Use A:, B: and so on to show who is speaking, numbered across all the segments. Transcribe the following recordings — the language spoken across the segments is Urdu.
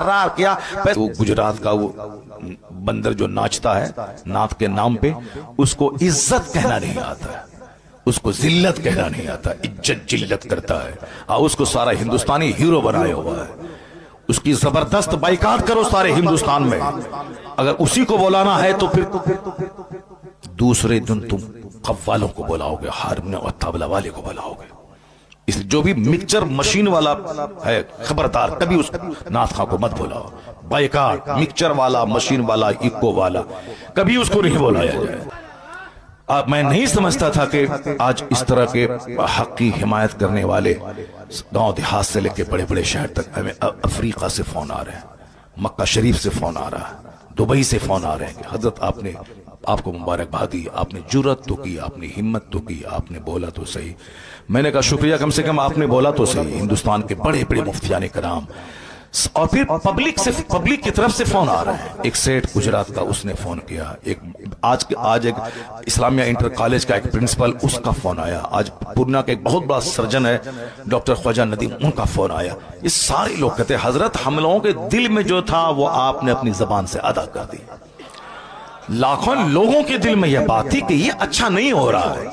A: را کیا. وہ گجرات کا وہ بندر جو ناچتا ہے نعت کے نام پہ، اس کو عزت کہنا نہیں آتا ہے، اس کو ذلت کہنا نہیں آتا، عزت جلت کرتا ہے. اس کو سارا ہندوستانی ہیرو بنایا ہوا ہے. اس کی زبردست بائیکاٹ کرو سارے ہندوستان میں. اگر اسی کو بولانا ہے تو پھر دوسرے دن تم قوالوں کو بلاؤ گے، ہارمونیم اور طبلہ والے کو بلاؤ گے. اس جو بھی مکسچر مشین والا ہے خبردار کبھی اس نعت خواں کو مت بلاؤ. بائیکاٹ، مکسچر والا، مشین والا، ایکو والا، کبھی اس کو نہیں بلایا جائے. میں نہیں سمجھتا تھا کہ آج اس طرح کے حق کی حمایت کرنے والے گاؤں دیہات سے لے کے بڑے بڑے شہر تک ہمیں افریقہ سے فون آ رہے ہیں، مکہ شریف سے فون آ رہا ہے، دبئی سے فون آ رہے ہیں کہ حضرت آپ کو مبارکباد دی، آپ نے جرأت تو کی، آپ نے ہمت تو کی، آپ نے بولا تو صحیح. میں نے کہا شکریہ، کم سے کم آپ نے بولا تو صحیح. ہندوستان کے بڑے بڑے مفتیان کرام اور پھر پبلک کی طرف سے فون آ رہے ہیں. ایک سیٹ گجرات کا اس نے فون کیا، آج ایک اسلامیہ انٹر کالج کا ایک پرنسپل اس کا فون آیا، آج پورنیہ کا ایک بہت بڑا سرجن ہے ڈاکٹر خواجہ ندیم، ان کا فون آیا. یہ سارے لوگ کہتے ہیں حضرت ہم لوگوں کے دل میں جو تھا وہ آپ نے اپنی زبان سے ادا کر دی. لاکھوں لوگوں کے دل میں یہ بات تھی کہ یہ اچھا نہیں ہو رہا ہے.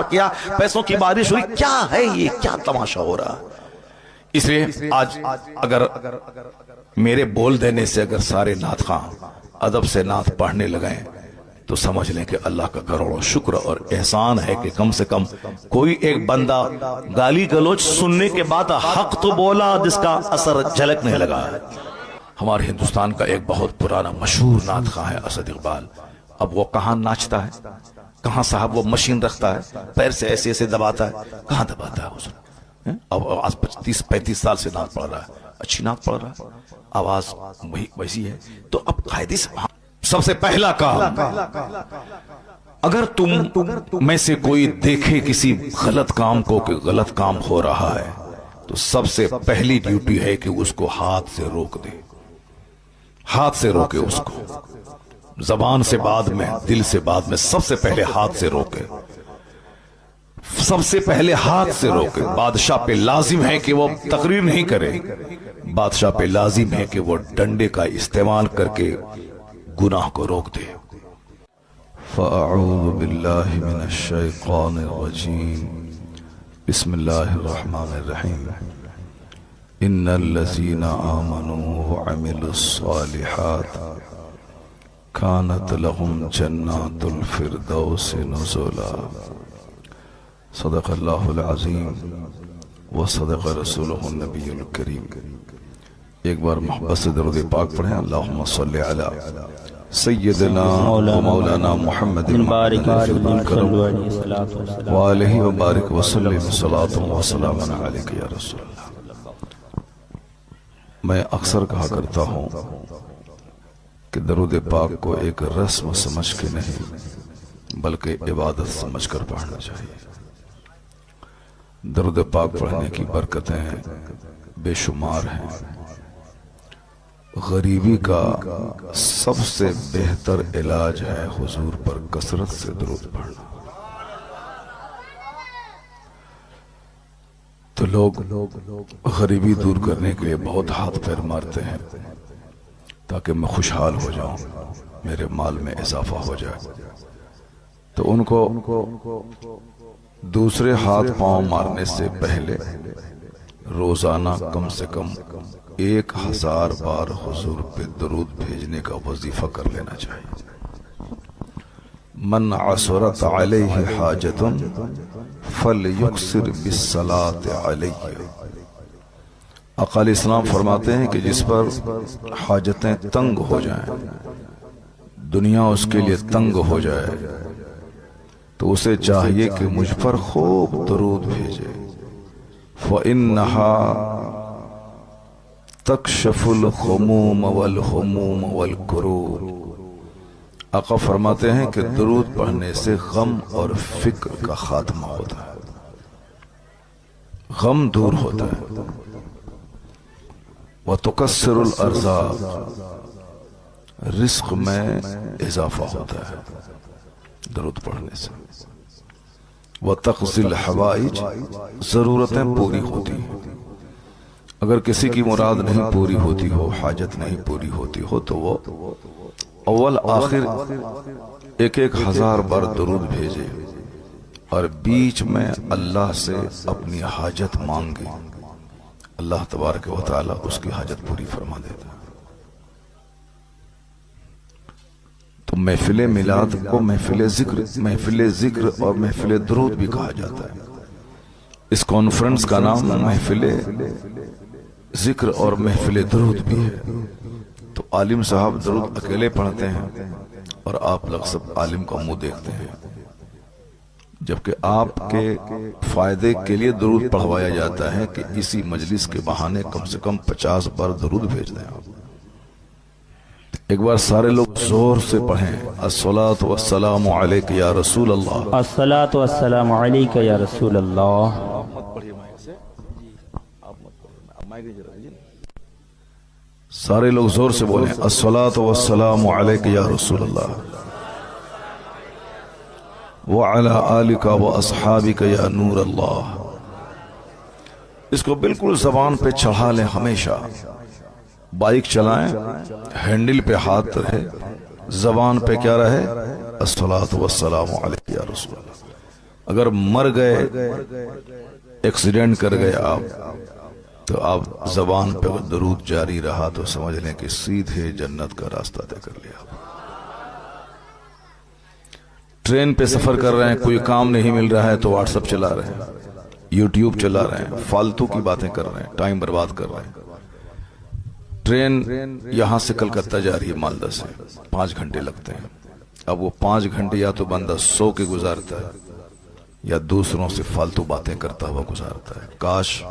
A: کیا پیسوں کی بارش ہوئی، کیا ہے یہ، کیا تماشا ہو رہا ہے. اس لیے آج اگر میرے بول دینے سے اگر سارے نعت خواں ادب سے نعت پڑھنے لگیں تو سمجھ لیں کہ اللہ کا کروڑوں شکر اور احسان ہے کہ کم سے کم کوئی ایک بندہ گالی گلوچ سننے کے بعد حق تو بولا جس کا اثر جھلکنے لگا. ہمارے ہندوستان کا ایک بہت پرانا مشہور نعت خواں ہے اسد اقبال. اب وہ کہاں ناچتا ہے، کہاں صاحب وہ مشین رکھتا ہے، پیر سے ایسے ایسے دباتا ہے، کہاں دباتا ہے اس نے. اب آج 35 سال سے نعت پڑھ رہا ہے، اچھی نعت پڑھ رہا ہے، آواز ویسی ہے. تو اب قاعدے سے سب سے پہلا کام، اگر تم میں سے کوئی دیکھے کسی غلط کام کو کہ غلط کام ہو رہا ہے تو سب سے پہلی ڈیوٹی ہے کہ اس کو ہاتھ سے روک دے. ہاتھ سے روکے اس کو، زبان سے بعد میں، دل سے بعد میں، سب سے پہلے ہاتھ سے روکے. سب سے پہلے ہاتھ سے روکے. بادشاہ پہ لازم ہے کہ وہ تقریر نہیں کرے، بادشاہ پہ لازم ہے کہ وہ ڈنڈے کا استعمال کر کے گناہ کو روک دے. فَأَعُوذُ بِاللَّهِ مِنَ الشَّيْطَانِ الرَّجِيمِ بسم اللہ الرحمن الرحیم. ان الذین آمنوا وعملوا الصالحات كانت لهم جنات الفردوس نزلا. صدق اللہ العظیم وصدق رسولہ النبی الکریم. ایک بار محبت سے درود پاک پڑھیں. اللہم صلی علی سیدنا و مولانا محمد وآلہ وبارک وسلم صلاة و سلام علیک یا رسول اللہ. میں اکثر کہا کرتا ہوں کہ درود پاک کو ایک رسم سمجھ کے نہیں بلکہ عبادت سمجھ کر پڑھنا چاہیے. درود پاک پڑھنے کی برکتیں بے شمار ہیں. غریبی کا سب سے بہتر علاج ہے حضور پر کثرت سے درود پڑھنا. تو لوگ غریبی دور کرنے کے لیے بہت ہاتھ پیر مارتے ہیں تاکہ میں خوشحال ہو جاؤں، میرے مال میں اضافہ ہو جائے. تو ان کو دوسرے ہاتھ پاؤں مارنے سے پہلے روزانہ کم سے کم 1000 بار حضور پہ درود بھیجنے کا وظیفہ کر لینا چاہیے. من عثرت علیہ حاجت فلیکثر بالصلاة علیہ. آقا علیہ السلام فرماتے ہیں کہ جس پر حاجتیں تنگ ہو جائیں، دنیا اس کے لیے تنگ ہو جائے، تو اسے چاہیے کہ مجھ پر خوب درود بھیجے. فَإِنَّهَا تَكْشَفُ الْخُمُومَ وَالْخُمُومَ وَالْكُرُوبَ. آقا فرماتے ہیں کہ درود پڑھنے سے غم اور فکر کا خاتمہ ہوتا ہے، غم دور ہوتا ہے. وَتُكَسِّرُ الْأَرْزَاقَ. رزق میں اضافہ ہوتا ہے درود پڑھنے سے. وتقضی الحوائج، ضرورتیں پوری ہوتی ہیں۔ اگر کسی کی مراد نہیں پوری ہوتی ہو، حاجت نہیں پوری ہوتی ہو، تو وہ اول آخر 1000 بار درود بھیجے اور بیچ میں اللہ سے اپنی حاجت مانگے، اللہ تبارک و تعالی اس کی حاجت پوری فرما دیتا ہے۔ تو محفل میلاد کو محفل ذکر اور محفل درود بھی کہا جاتا ہے۔ اس کانفرنس کا نام محفل ذکر اور محفل درود بھی ہے۔ تو عالم صاحب درود اکیلے پڑھتے ہیں اور آپ لوگ سب عالم کا منہ دیکھتے ہیں، جبکہ آپ کے فائدے کے لیے درود پڑھوایا جاتا ہے کہ اسی مجلس کے بہانے کم سے کم 50 بار درود بھیج دیں آپ۔ ایک بار سارے لوگ زور سے پڑھیں، الصلاۃ والسلام علیک یا رسول اللہ،
B: الصلاۃ والسلام علیک یا رسول اللہ۔
A: سارے لوگ زور سے بولیں، الصلاۃ والسلام علیک یا رسول اللہ وعلی آلک واصحابک یا نور اللہ۔ اس کو بالکل زبان پہ چڑھا لیں ہمیشہ۔ بائک چلائیں، ہینڈل پہ ہاتھ رہے، زبان پہ کیا رہے؟ الصلاۃ والسلام علیک یا رسول اللہ۔ اگر مر گئے، ایکسیڈنٹ کر گئے آپ، تو آپ زبان پہ درود جاری رہا تو سمجھ لیں کہ سیدھے جنت کا راستہ طے کر لیا۔ ٹرین پہ سفر کر رہے ہیں، کوئی کام نہیں مل رہا ہے تو واٹس ایپ چلا رہے ہیں، یوٹیوب چلا رہے ہیں، فالتو کی باتیں کر رہے ہیں، ٹائم برباد کر رہے ہیں۔ ٹرین یہاں سے کلکتہ جا رہی ہے مالدہ سے، 5 گھنٹے لگتے ہیں۔ اب وہ 5 گھنٹے یا تو بندہ سو کے گزارتا ہے یا دوسروں سے فالتو باتیں کرتا ہوا گزارتا ہے۔ کاش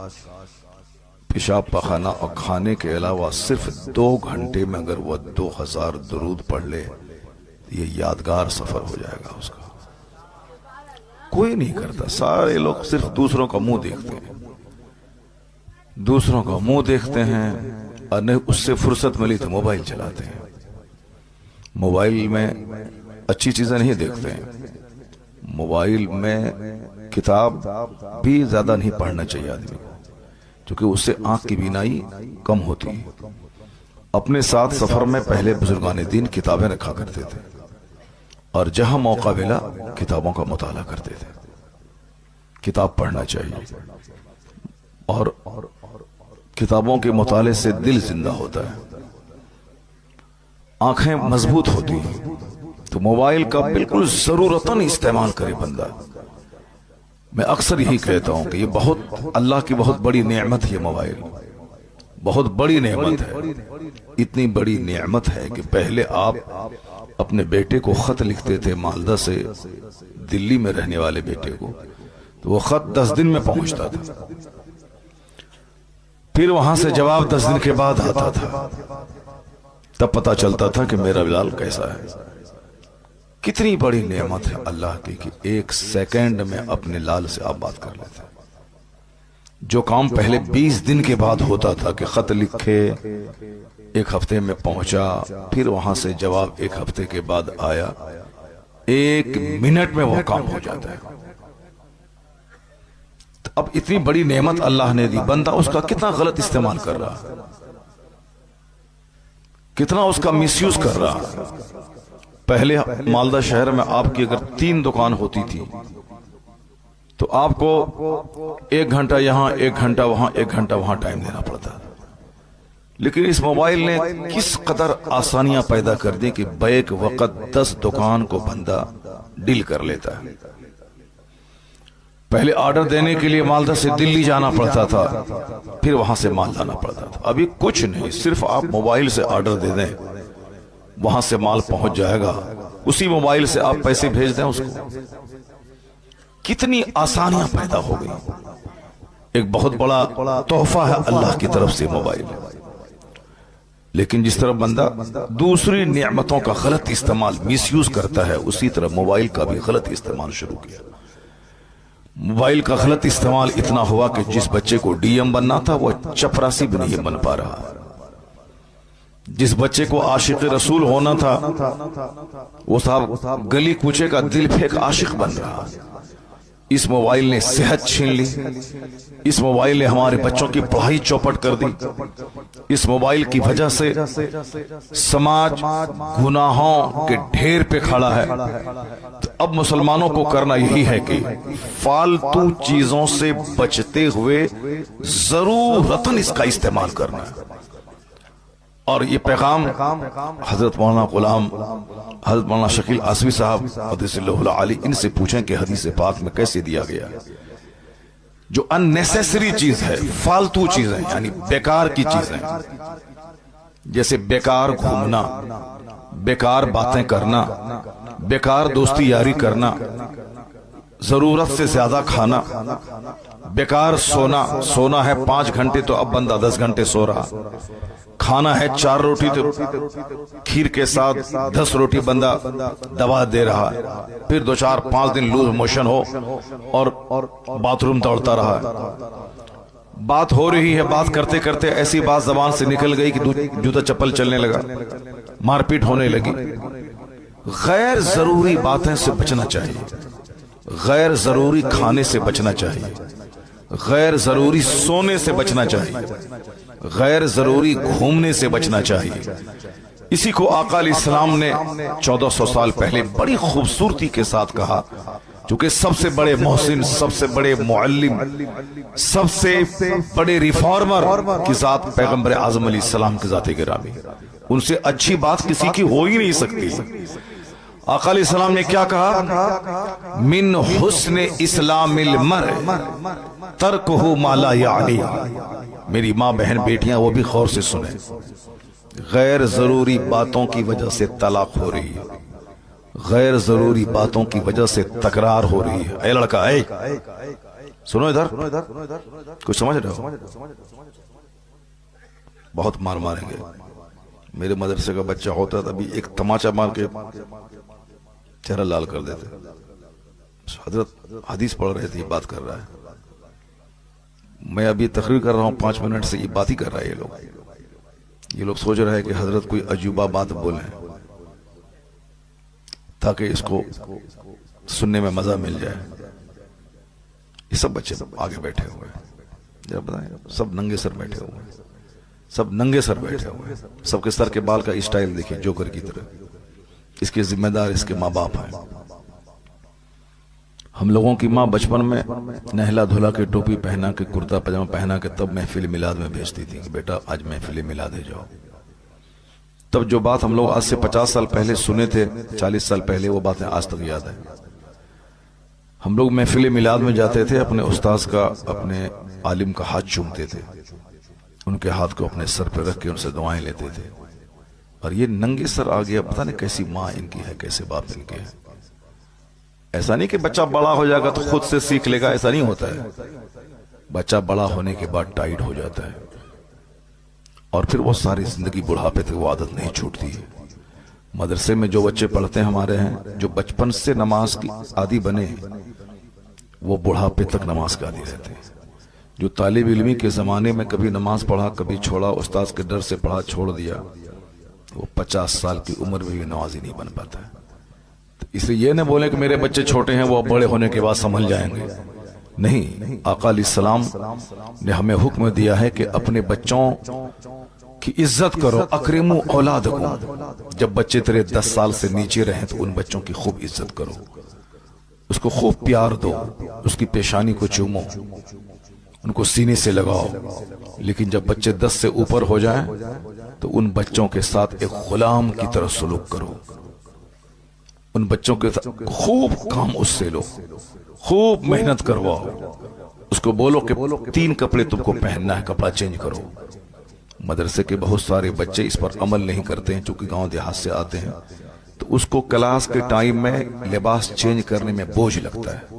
A: پیشاب پخانہ اور کھانے کے علاوہ صرف 2 گھنٹے میں اگر وہ 2000 درود پڑھ لے، یہ یادگار سفر ہو جائے گا اس کا۔ کوئی نہیں کرتا، سارے لوگ صرف دوسروں کا منہ دیکھتے ہیں، دوسروں کا منہ دیکھتے ہیں، اور نہیں اس سے فرصت ملی تو موبائل چلاتے ہیں۔ موبائل میں اچھی چیزیں نہیں دیکھتے ہیں، موبائل میں کتاب بھی زیادہ نہیں پڑھنا چاہیے آدمی کو، کیونکہ اس سے آنکھ کی بینائی کم ہوتی ہے۔ اپنے ساتھ سفر میں پہلے بزرگان دین کتابیں رکھا کرتے تھے، اور جہاں موقع ملا کتابوں کا مطالعہ کرتے تھے۔ کتاب پڑھنا چاہیے، اور کتابوں کے مطالعے سے دل زندہ ہوتا ہے، آنکھیں مضبوط ہوتی ہیں۔ تو موبائل کا بالکل ضرورتاً استعمال کرے بندہ۔ میں اکثر یہی کہتا ہوں کہ یہ بہت اللہ کی بہت بڑی نعمت ہے، یہ موبائل بہت بڑی نعمت ہے۔ اتنی بڑی نعمت ہے کہ پہلے آپ اپنے بیٹے کو خط لکھتے تھے مالدہ سے، دلی میں رہنے والے بیٹے کو، تو وہ خط 10 دن میں پہنچتا تھا، پھر وہاں سے جواب 10 دن کے بعد آتا تھا، تب پتا چلتا تھا کہ میرا بلال کیسا ہے۔ کتنی بڑی نعمت ہے اللہ کی کہ 1 سیکنڈ میں اپنے لال سے آپ بات کر لیتے ہیں۔ جو کام پہلے 20 دن کے بعد ہوتا تھا کہ خط لکھے، 1 ہفتے میں پہنچا، پھر وہاں سے جواب 1 ہفتے کے بعد آیا، 1 منٹ میں وہ کام ہو جاتا ہے۔ اب اتنی بڑی نعمت اللہ نے دی، بندہ اس کا کتنا غلط استعمال کر رہا، کتنا اس کا مس یوز کر رہا۔ پہلے مالدہ شہر میں آپ کی اگر 3 دکان ہوتی تھی تو آپ کو 1 گھنٹہ یہاں، 1 گھنٹہ وہاں، 1 گھنٹہ وہاں ٹائم دینا پڑتا ہے۔ لیکن اس موبائل نے کس قدر آسانیاں پیدا کر دی کہ بیک وقت 10 دکان کو بندہ ڈیل کر لیتا ہے۔ پہلے آرڈر دینے کے لیے مالدہ سے دلی جانا پڑتا تھا، پھر وہاں سے مال لانا پڑتا تھا۔ ابھی کچھ نہیں، صرف آپ موبائل سے آرڈر دے دیں، وہاں سے مال پہنچ جائے گا، اسی موبائل سے آپ پیسے بھیج دیں اس کو۔ کتنی آسانیاں پیدا ہو گئی، ایک بہت بڑا تحفہ ہے اللہ کی طرف سے موبائل۔ لیکن جس طرح بندہ دوسری نعمتوں کا غلط استعمال، مس یوز کرتا ہے، اسی طرح موبائل کا بھی غلط استعمال شروع کیا۔ موبائل کا غلط استعمال اتنا ہوا کہ جس بچے کو ڈی ایم بننا تھا وہ چپراسی بھی نہیں بن پا رہا، جس بچے کو عاشق رسول ہونا تھا وہ صاحب گلی کوچے کا دل پھینک عاشق بن رہا۔ اس موبائل نے صحت چھین لی، اس موبائل نے ہمارے بچوں کی پڑھائی چوپٹ کر دی، اس موبائل کی وجہ سے سماج گناہوں کے ڈھیر پہ کھڑا ہے۔ تو اب مسلمانوں کو کرنا یہی ہے کہ فالتو چیزوں سے بچتے ہوئے ضرورتاً اس کا استعمال کرنا ہے۔ اور یہ پیغام حضرت مولانا غلام، حضرت مولانا شکیل آصفی صاحب قدس اللہ العالی، ان سے پوچھیں کہ حدیث پاک میں کیسے دیا گیا ہے۔ جو ان نیسیسری چیز ہے، فالتو چیزیں یعنی بیکار کی چیزیں، جیسے بیکار گھومنا، بیکار باتیں کرنا، بیکار دوستی یاری کرنا، ضرورت سے زیادہ کھانا، بیکار سونا ہے 5 گھنٹے تو اب بندہ 10 گھنٹے سو رہا، کھانا ہے 4 روٹی تو کھیر کے ساتھ 10 روٹی بندہ دبا دے رہا ہے، پھر 2-4-5 دن لوز موشن ہو اور باتھ روم دوڑتا رہا۔ بات ہو رہی ہے، بات کرتے کرتے ایسی بات زبان سے نکل گئی کہ جوتا چپل چلنے لگا، مار پیٹ ہونے لگی۔ غیر ضروری باتیں سے بچنا چاہیے، غیر ضروری کھانے سے بچنا چاہیے، غیر ضروری سونے سے بچنا چاہیے، غیر ضروری گھومنے سے بچنا چاہیے۔ اسی کو آقا علیہ السلام نے 1400 سال پہلے بڑی خوبصورتی کے ساتھ کہا، چونکہ سب سے بڑے محسن، سب سے بڑے معلم، سب سے بڑے ریفارمر کی ذات پیغمبر اعظم علیہ السلام کی ذات گرامی، ان سے اچھی بات کسی کی ہو ہی نہیں سکتی۔ آقا علیہ السلام نے کیا کہا؟ من حسن اسلام المرء ترکہ ما لا یعنی۔ میری ماں بہن بیٹیاں وہ بھی غور سے سنیں، غیر ضروری باتوں کی وجہ سے طلاق ہو رہی ہے، غیر ضروری باتوں کی وجہ سے تکرار ہو رہی ہے۔ اے لڑکا، اے سنو ادھر، کچھ سمجھ رہے ہو؟ بہت مار ماریں گے۔ میرے مدرسے کا بچہ ہوتا تھا، ابھی ایک تماچا مار کے چہرہ لال کر دیتے۔ حضرت حدیث پڑھ رہے تھے، یہ بات کر رہا ہے، میں ابھی تقریر کر رہا ہوں، 5 منٹ سے یہ بات ہی کر رہا ہے۔ یہ لوگ سوچ رہے ہیں کہ حضرت کوئی عجوبہ بات بولیں تاکہ اس کو سننے میں مزہ مل جائے۔ یہ سب بچے آگے بیٹھے ہوئے ہیں، ذرا بتائیں، سب ننگے سر بیٹھے ہوئے ہیں، سب ننگے سر بیٹھے ہوئے ہیں، سب کے سر کے بال کا اسٹائل دیکھیں جوکر کی طرح۔ اس کے ذمہ دار اس کے ماں باپ ہیں۔ ہم لوگوں کی ماں بچپن میں نہلا دھلا کے ٹوپی پہنا کے کرتا پاجامہ پہنا کے تب محفل میلاد میں بھیجتی تھی کہ بیٹا آج محفل میلاد ہے جاؤ۔ تب جو بات ہم لوگ آج سے 50 سال پہلے سنے تھے، 40 سال پہلے، وہ باتیں آج تک یاد ہیں۔ ہم لوگ محفل میلاد میں جاتے تھے، اپنے استاذ کا، اپنے عالم کا ہاتھ چومتے تھے، ان کے ہاتھ کو اپنے سر پہ رکھ کے ان سے دعائیں لیتے تھے۔ اور یہ ننگے سر آ گیا، پتہ نہیں کیسی ماں ان کی ہے، کیسے باپ ان کے ہے۔ ایسا نہیں کہ بچہ بڑا ہو جائے گا تو خود سے سیکھ لے گا، ایسا نہیں ہوتا ہے۔ بچہ بڑا ہونے کے بعد ٹائٹ ہو جاتا ہے، اور پھر وہ ساری زندگی بڑھاپے تک وہ عادت نہیں چھوٹتی ہے۔ مدرسے میں جو بچے پڑھتے ہیں ہمارے ہیں، جو بچپن سے نماز کی عادی بنے، وہ بڑھاپے تک نماز کا عادی رہتے ہیں۔ جو طالب علمی کے زمانے میں کبھی نماز پڑھا، کبھی چھوڑا، استاذ کے ڈر سے پڑھا چھوڑ دیا، وہ 50 سال کی عمر میں بھی نمازی نہیں بن پاتا ہے۔ اس لیے یہ نہ بولیں کہ میرے بچے چھوٹے ہیں، وہ بڑے ہونے کے بعد سنبھل جائیں گے۔ نہیں، آقا علیہ السلام نے ہمیں حکم دیا ہے کہ اپنے بچوں کی عزت کرو، اکرموا اولادکم۔ جب بچے تیرے 10 سال سے نیچے رہیں تو ان بچوں کی خوب عزت کرو، اس کو خوب پیار دو، اس کی پیشانی کو چومو، ان کو سینے سے لگاؤ۔ لیکن جب بچے 10 سے اوپر ہو جائیں تو ان بچوں کے ساتھ ایک غلام کی طرح سلوک کرو، ان بچوں کے ساتھ خوب کام اس سے لو، خوب محنت کرواؤ، اس کو بولو کہ 3 کپڑے تم کو پہننا ہے، کپڑا چینج کرو۔ مدرسے کے بہت سارے بچے اس پر عمل نہیں کرتے ہیں، چونکہ گاؤں دیہات سے آتے ہیں، تو اس کو کلاس کے ٹائم میں لباس چینج کرنے میں بوجھ لگتا ہے،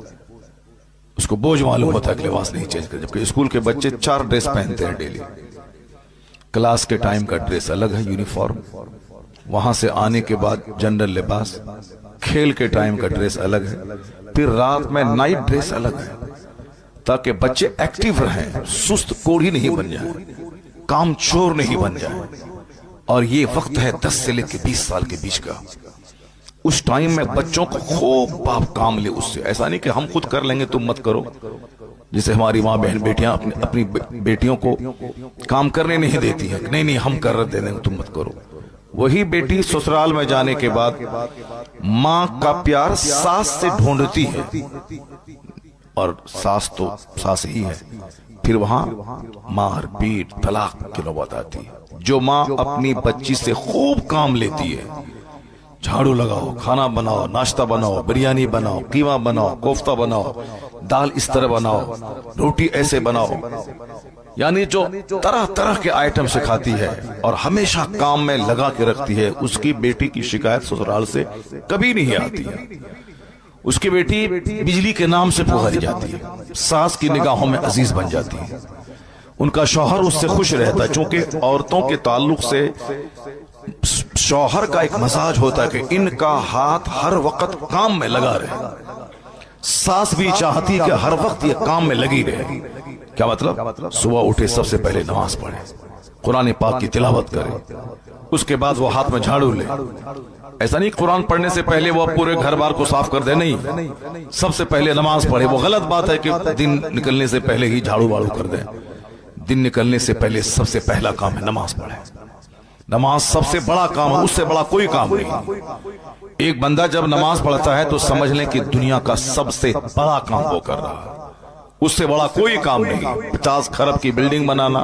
A: اس کو بوجھ معلوم ہوتا ہے کہ لباس نہیں چینج کر، جبکہ اسکول کے بچے 4 ڈریس پہنتے ہیں ڈیلی۔ کلاس کے ٹائم کا ڈریس الگ ہے، یونیفارم، وہاں سے آنے کے بعد جنرل لباس، کھیل کے ٹائم کا ڈریس الگ ہے، پھر رات میں نائٹ ڈریس الگ ہے، تاکہ بچے ایکٹیو رہیں، سست کوڑھی نہیں بن جائیں، کام چور نہیں بن جائیں۔ اور یہ وقت ہے 10 سے لے کے 20 سال کے بیچ کا۔ اس ٹائم میں بچوں کو خوب باپ کام لے اس سے، ایسا نہیں کہ ہم خود کر لیں گے تم مت کرو، جسے ہماری ماں بہن بیٹیاں اپنی بیٹیوں کو کام کرنے نہیں دیتی ہیں، نہیں نہیں ہم کر دیں گے تم مت کرو۔ وہی بیٹی سسرال میں جانے کے بعد ماں کا پیار ساس سے ڈھونڈتی ہے، اور ساس تو ساس ہی ہے، پھر وہاں مار پیٹ طلاق کی نوبت آتی ہے۔ جو ماں اپنی بچی سے خوب کام لیتی ہے، جھاڑو لگاؤ، کھانا بناؤ، ناشتہ بناؤ، بریانی بناؤ، قیمہ بناؤ، کوفتہ بناؤ، دال اس طرح بناؤ، روٹی ایسے بناؤ، یعنی جو طرح طرح کے آئٹم سکھاتی ہے اور ہمیشہ کام میں لگا کے رکھتی ہے، اس کی بیٹی کی شکایت سسرال سے کبھی نہیں آتی ہے۔ اس کی بیٹی بجلی کے نام سے پکاری جاتی ہے، ساس کی نگاہوں میں عزیز بن جاتی ہے، ان کا شوہر اس سے خوش رہتا ہے، چونکہ عورتوں کے تعلق سے شوہر کا ایک مزاج ہوتا ہے کہ ان کا ہاتھ ہر وقت کام میں لگا رہے، ساس بھی چاہتی کہ ہر وقت یہ کام میں لگی رہے۔ کیا مطلب؟ صبح اٹھے سب سے پہلے نماز پڑھے، قرآن پاک کی تلاوت کرے، اس کے بعد وہ ہاتھ میں جھاڑو لے۔ ایسا نہیں قرآن پڑھنے سے پہلے وہ پورے گھر بار کو صاف کر دے، نہیں، سب سے پہلے نماز پڑھے۔ وہ غلط بات ہے کہ دن نکلنے سے پہلے ہی جھاڑو باڑو کر دیں، دن نکلنے سے پہلے سب سے پہلا کام ہے نماز پڑھے۔ نماز سب سے بڑا کام ہے، اس سے بڑا کوئی کام نہیں۔ ایک بندہ جب نماز پڑھتا ہے تو سمجھ لیں کہ دنیا کا سب سے بڑا کام وہ کر رہا ہے، اس سے بڑا کوئی کام نہیں۔ 50 کھرب کی بلڈنگ بنانا،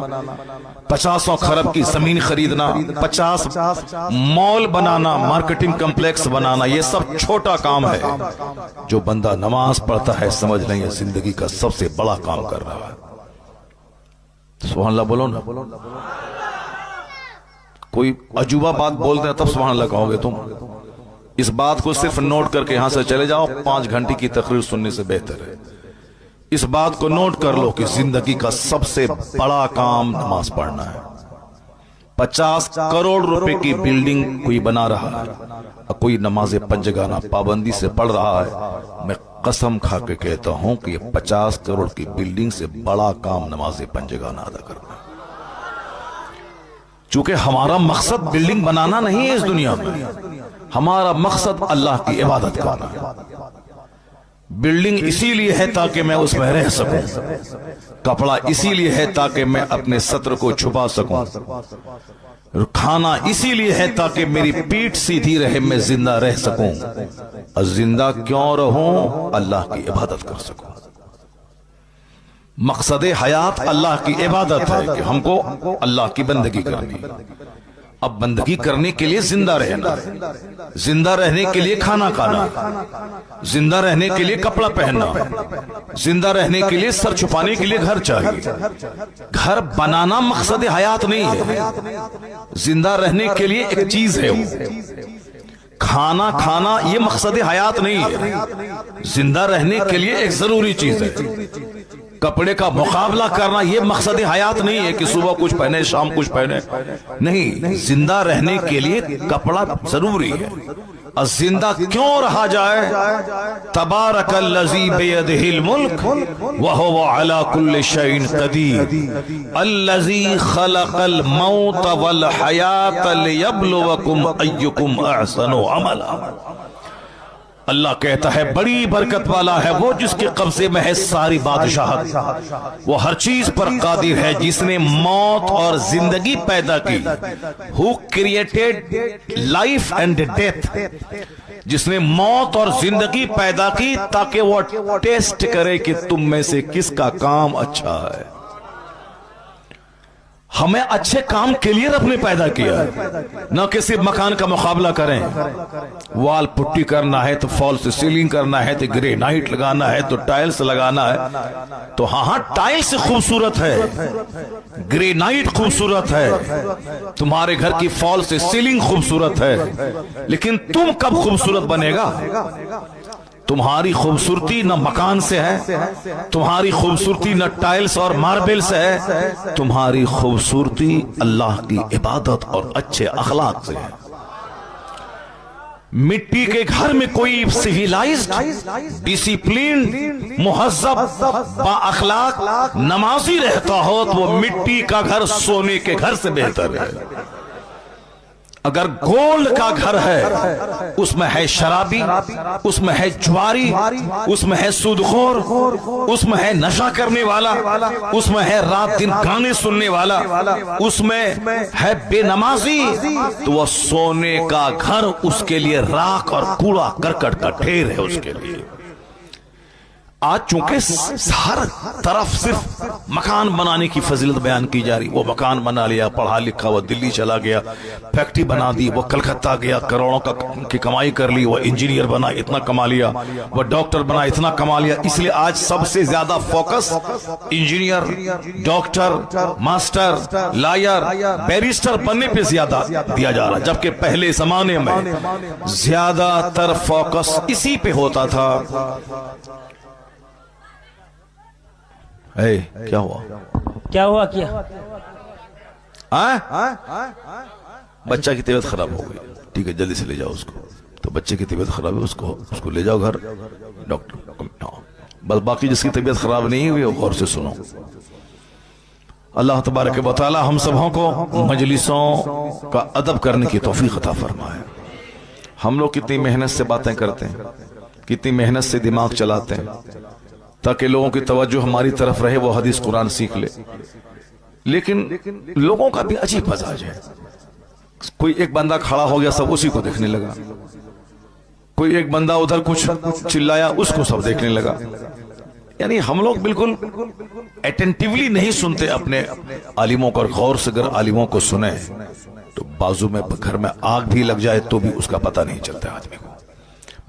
A: 50 کھرب کی زمین خریدنا، 50 مال بنانا، مارکیٹنگ کمپلیکس بنانا، یہ سب چھوٹا کام ہے۔ جو بندہ نماز پڑھتا ہے سمجھ لیں یہ زندگی کا سب سے بڑا کام کر رہا ہے۔ سبحان اللہ بولو نا۔ کوئی عجوبہ بات بولتے ہیں تب سبحان اللہ کہو گے تم۔ اس بات کو صرف نوٹ کر کے یہاں سے چلے جاؤ، 5 گھنٹے کی تقریر سننے سے بہتر ہے۔ اس بات کو نوٹ کر لو کہ زندگی کا سب سے بڑا کام نماز پڑھنا ہے۔ 50 کروڑ روپے کی بلڈنگ کوئی بنا رہا ہے اور کوئی نماز پنجگانہ پابندی سے پڑھ رہا ہے، میں قسم کھا کے کہتا ہوں کہ یہ 50 کروڑ کی بلڈنگ سے بڑا کام نماز پنجگانہ ادا کرنا۔ چونکہ ہمارا مقصد بلڈنگ بنانا نہیں ہے اس دنیا میں، ہمارا مقصد اللہ کی عبادت کرنا ہے۔ بلڈنگ اسی لیے ہے تاکہ میں اس میں رہ سکوں، کپڑا اسی لیے ہے تاکہ میں اپنے ستر کو چھپا سکوں، کھانا اسی لیے ہے تاکہ میری پیٹھ سیدھی رہے، میں زندہ رہ سکوں۔ اور زندہ کیوں رہوں؟ اللہ کی عبادت کر سکوں۔ مقصد حیات اللہ کی عبادت ہے کہ ہم کو اللہ کی بندگی کرنی۔ اب بندگی کرنے کے لیے زندہ رہنا، زندہ رہنے کے لیے کھانا کھانا، زندہ رہنے کے لیے کپڑا پہننا، زندہ رہنے کے لیے سر چھپانے کے لیے گھر چاہیے۔ گھر بنانا مقصد حیات نہیں ہے، زندہ رہنے کے لیے ایک چیز ہے وہ۔ کھانا کھانا یہ مقصد حیات نہیں ہے، زندہ رہنے کے لیے ایک ضروری چیز ہے۔ کپڑے کا مقابلہ کرنا یہ مقصد حیات نہیں ہے کہ صبح کچھ پہنے شام کچھ پہنے، نہیں، زندہ رہنے کے لیے کپڑا ضروری ہے۔ اور زندہ کیوں رہا جائے؟ تبارک الذی بیدہ الملک وہو علی کل شیء قدیر الذی خلق الموت والحیات لیبلوکم ایکم احسن عملا۔ اللہ کہتا ہے بڑی برکت والا ہے وہ جس کے قبضے میں ہے ساری بادشاہت، وہ ہر چیز پر قادر ہے، جس نے موت اور زندگی پیدا کی۔ Who created life and death؟ جس نے موت اور زندگی پیدا کی تاکہ وہ ٹیسٹ کرے کہ تم میں سے کس کا کام اچھا ہے۔ ہمیں اچھے کام کے لیے رب نے پیدا کیا ہے، نہ کسی مکان کا مقابلہ کریں۔ وال پٹی کرنا ہے تو فال سے سیلنگ کرنا ہے تو گرینائٹ لگانا ہے تو ٹائلز لگانا ہے، تو ہاں ٹائل سے خوبصورت ہے، گرینائٹ خوبصورت ہے، تمہارے گھر کی فال سے سیلنگ خوبصورت ہے، لیکن تم کب خوبصورت بنے گا؟ تمہاری خوبصورتی نہ مکان سے ہے، تمہاری خوبصورتی نہ ٹائلز اور ماربل سے ہے، تمہاری خوبصورتی اللہ کی عبادت اور اچھے اخلاق سے ہے۔ مٹی کے گھر میں کوئی سیویلائزڈ، ڈسپلینڈ، مہذب، با اخلاق نمازی رہتا ہو تو وہ مٹی کا گھر سونے کے گھر سے بہتر ہے۔ اگر گولڈ کا گھر ہے اس میں ہے شرابی، اس میں ہے جواری، اس میں ہے سودخور، اس میں ہے نشہ کرنے والا، اس میں ہے رات دن گانے سننے والا، اس میں ہے بے نمازی، تو وہ سونے کا گھر اس کے لیے راکھ اور کوڑا کرکٹ کا ڈھیر ہے اس کے لیے۔ آج چونکہ ہر طرف صرف مکان بنانے کی فضیلت بیان کی جا رہی، وہ مکان بنا لیا، پڑھا لکھا، وہ دلی چلا گیا، فیکٹری بنا دی، وہ کلکتہ گیا، کروڑوں کی کمائی کر لی، وہ انجینئر بنا اتنا کما لیا، وہ ڈاکٹر بنا اتنا کما لیا۔ اس لیے آج سب سے زیادہ focus engineer, doctor, master, lawyer, barrister بننے پہ زیادہ دیا جا رہا، جبکہ پہلے زمانے میں زیادہ تر فوکس اسی پہ ہوتا تھا۔ کیا ہوا؟
B: کیا ہوا؟ کیا
A: بچہ کی طبیعت خراب ہو گئی، ٹھیک ہے جلدی سے لے جاؤ اس کو۔ تو بچے کی طبیعت خراب ہے، اس کو لے جاؤ گھر ڈاکٹر۔ بس باقی جس کی طبیعت خراب نہیں ہوئی وہ غور سے سنو۔ اللہ تبارک و تعالی ہم سبوں کو مجلسوں کا ادب کرنے کی توفیق عطا فرمائے۔ ہم لوگ کتنی محنت سے باتیں کرتے ہیں، کتنی محنت سے دماغ چلاتے ہیں تاکہ لوگوں کی توجہ ہماری طرف رہے، وہ حدیث قرآن سیکھ لے، لیکن لوگوں کا بھی عجیب مزاج ہے۔ کوئی ایک بندہ کھڑا ہو گیا سب اسی کو دیکھنے لگا، کوئی ایک بندہ ادھر کچھ چلایا اس کو سب دیکھنے لگا۔ یعنی ہم لوگ بالکل اٹینٹیولی نہیں سنتے اپنے عالموں کو، اور غور سے اگر عالموں کو سنیں تو بازو میں گھر میں آگ بھی لگ جائے تو بھی اس کا پتہ نہیں چلتا آدمی کو،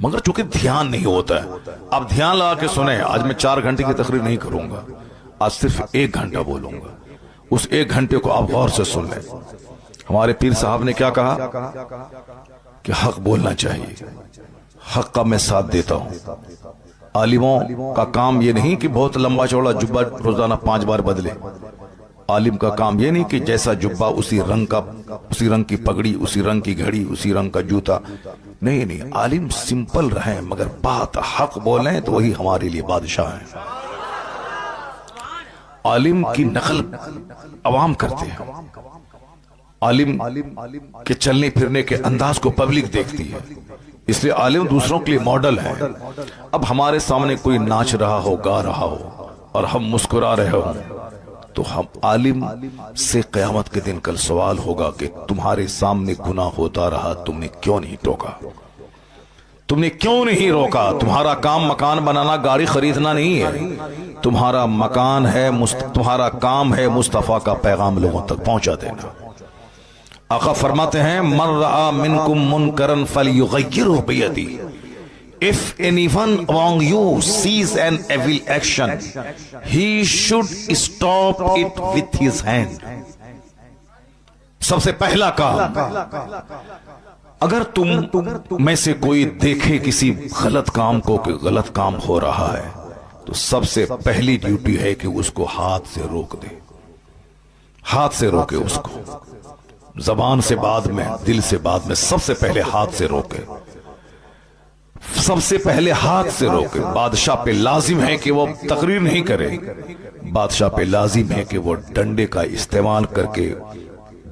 A: مگر چونکہ دھیان نہیں ہوتا ہے۔ اب دھیان لگا کے سنیں، آج میں 4 گھنٹے کی تقریر نہیں کروں گا، آج صرف 1 گھنٹہ بولوں گا، اس 1 گھنٹے کو آپ غور سے سن لیں۔ ہمارے پیر صاحب نے کیا کہا کہ حق بولنا چاہیے، حق کا میں ساتھ دیتا ہوں۔ عالموں کا کام یہ نہیں کہ بہت لمبا چوڑا جبہ روزانہ 5 بار بدلے، عالم کا کام یہ نہیں کہ جیسا جبہ اسی رنگ کی پگڑی، اسی رنگ کی گھڑی، اسی رنگ کا جوتا، نہیں، عالم سمپل رہیں مگر بات حق بولیں تو وہی ہمارے لیے بادشاہ ہیں۔ عالم کی نقل عوام کرتے ہیں، عالم کے چلنے پھرنے کے انداز کو پبلک دیکھتی ہے، اس لیے عالم دوسروں کے لیے ماڈل ہے۔ اب ہمارے سامنے کوئی ناچ رہا ہو، گا رہا ہو اور ہم مسکرا رہے ہوں تو ہم عالم سے قیامت کے دن کل سوال ہوگا کہ تمہارے سامنے گناہ ہوتا رہا، تم نے کیوں نہیں ٹوکا، تم نے کیوں نہیں روکا؟ تمہارا کام مکان بنانا، گاڑی خریدنا نہیں ہے، تمہارا مکان ہے، تمہارا کام ہے مصطفیٰ کا پیغام لوگوں تک پہنچا دینا۔ آقا فرماتے ہیں من رعا منکم منکرن فلیغیرہ بیدی، if anyone among you sees an evil action, he should stop it with his hand۔ سب سے پہلا کام، اگر تم میں سے کوئی دیکھے کسی غلط کام کو کہ غلط کام ہو رہا ہے تو سب سے پہلی ڈیوٹی ہے کہ اس کو ہاتھ سے روک دے، ہاتھ سے روکے اس کو، زبان سے بعد میں، دل سے بعد میں، سب سے پہلے ہاتھ سے روکے، سب سے پہلے ہاتھ سے روکے۔ بادشاہ پہ لازم ہے کہ وہ تقریر نہیں کرے، بادشاہ پہ لازم ہے کہ وہ ڈنڈے کا استعمال کر کے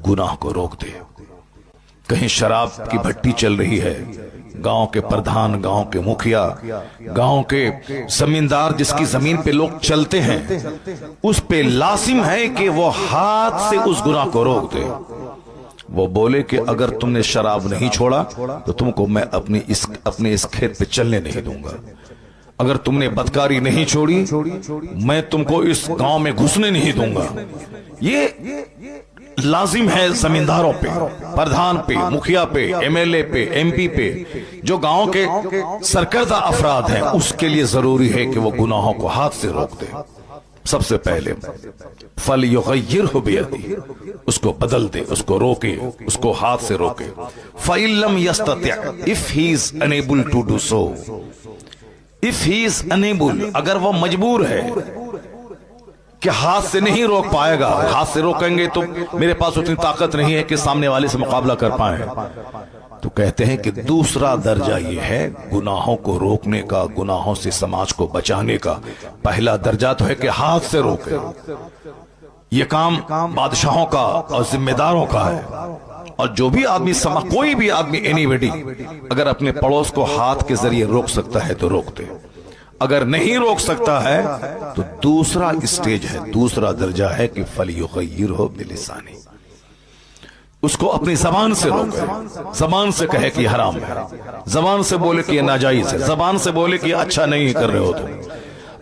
A: گناہ کو روک دے۔ کہیں شراب کی بھٹی چل رہی ہے، گاؤں کے پردھان، گاؤں کے مکھیا، گاؤں کے زمیندار جس کی زمین پہ لوگ چلتے ہیں، اس پہ لازم ہے کہ وہ ہاتھ سے اس گناہ کو روک دے۔ وہ بولے کہ اگر تم نے شراب نہیں چھوڑا تو تم کو میں اپنے اس کھیت پہ چلنے نہیں دوں گا، اگر تم نے بدکاری نہیں چھوڑی میں تم کو اس گاؤں میں گھسنے نہیں دوں گا۔ یہ لازم ہے زمینداروں پہ، پردھان پہ، مکھیا پہ، ایم ایل اے پہ، ایم پی پہ، جو گاؤں کے سرکردہ افراد ہیں، اس کے لیے ضروری ہے کہ وہ گناہوں کو ہاتھ سے روک دے۔ سب سے پہلے فَلْيُغَيِّرْهُ بِيَدِهِ، اس کو بدل دے، اس کو روکے، اس کو ہاتھ سے روکے۔ فَإِن لَمْ يَسْتَطِعْ، if he is unable to do so، if he is unable، اگر وہ مجبور ہے کہ ہاتھ سے نہیں روک پائے گا، ہاتھ سے روکیں گے تو میرے پاس اتنی طاقت نہیں ہے کہ سامنے والے سے مقابلہ کر پائیں، تو کہتے ہیں کہ دوسرا درجہ یہ ہے گناہوں کو روکنے کا، گناہوں سے سماج کو بچانے کا۔ پہلا درجہ تو ہے کہ ہاتھ سے روکے، یہ کام بادشاہوں کا اور ذمہ داروں کا ہے، اور جو بھی آدمی کوئی بھی آدمی اینی بڈی اگر اپنے پڑوس کو ہاتھ کے ذریعے روک سکتا ہے تو روک دے، اگر نہیں روک سکتا ہے تو دوسرا اسٹیج ہے، دوسرا درجہ ہے کہ فَلْيُغَيِّرْهُ بِلِسَانِهِ، اس کو اپنی زبان سے روکے، زبان سے کہے کہ یہ حرام ہے، زبان سے بولے کہ یہ ناجائز ہے، زبان سے بولے کہ یہ اچھا نہیں کر رہے ہو تم۔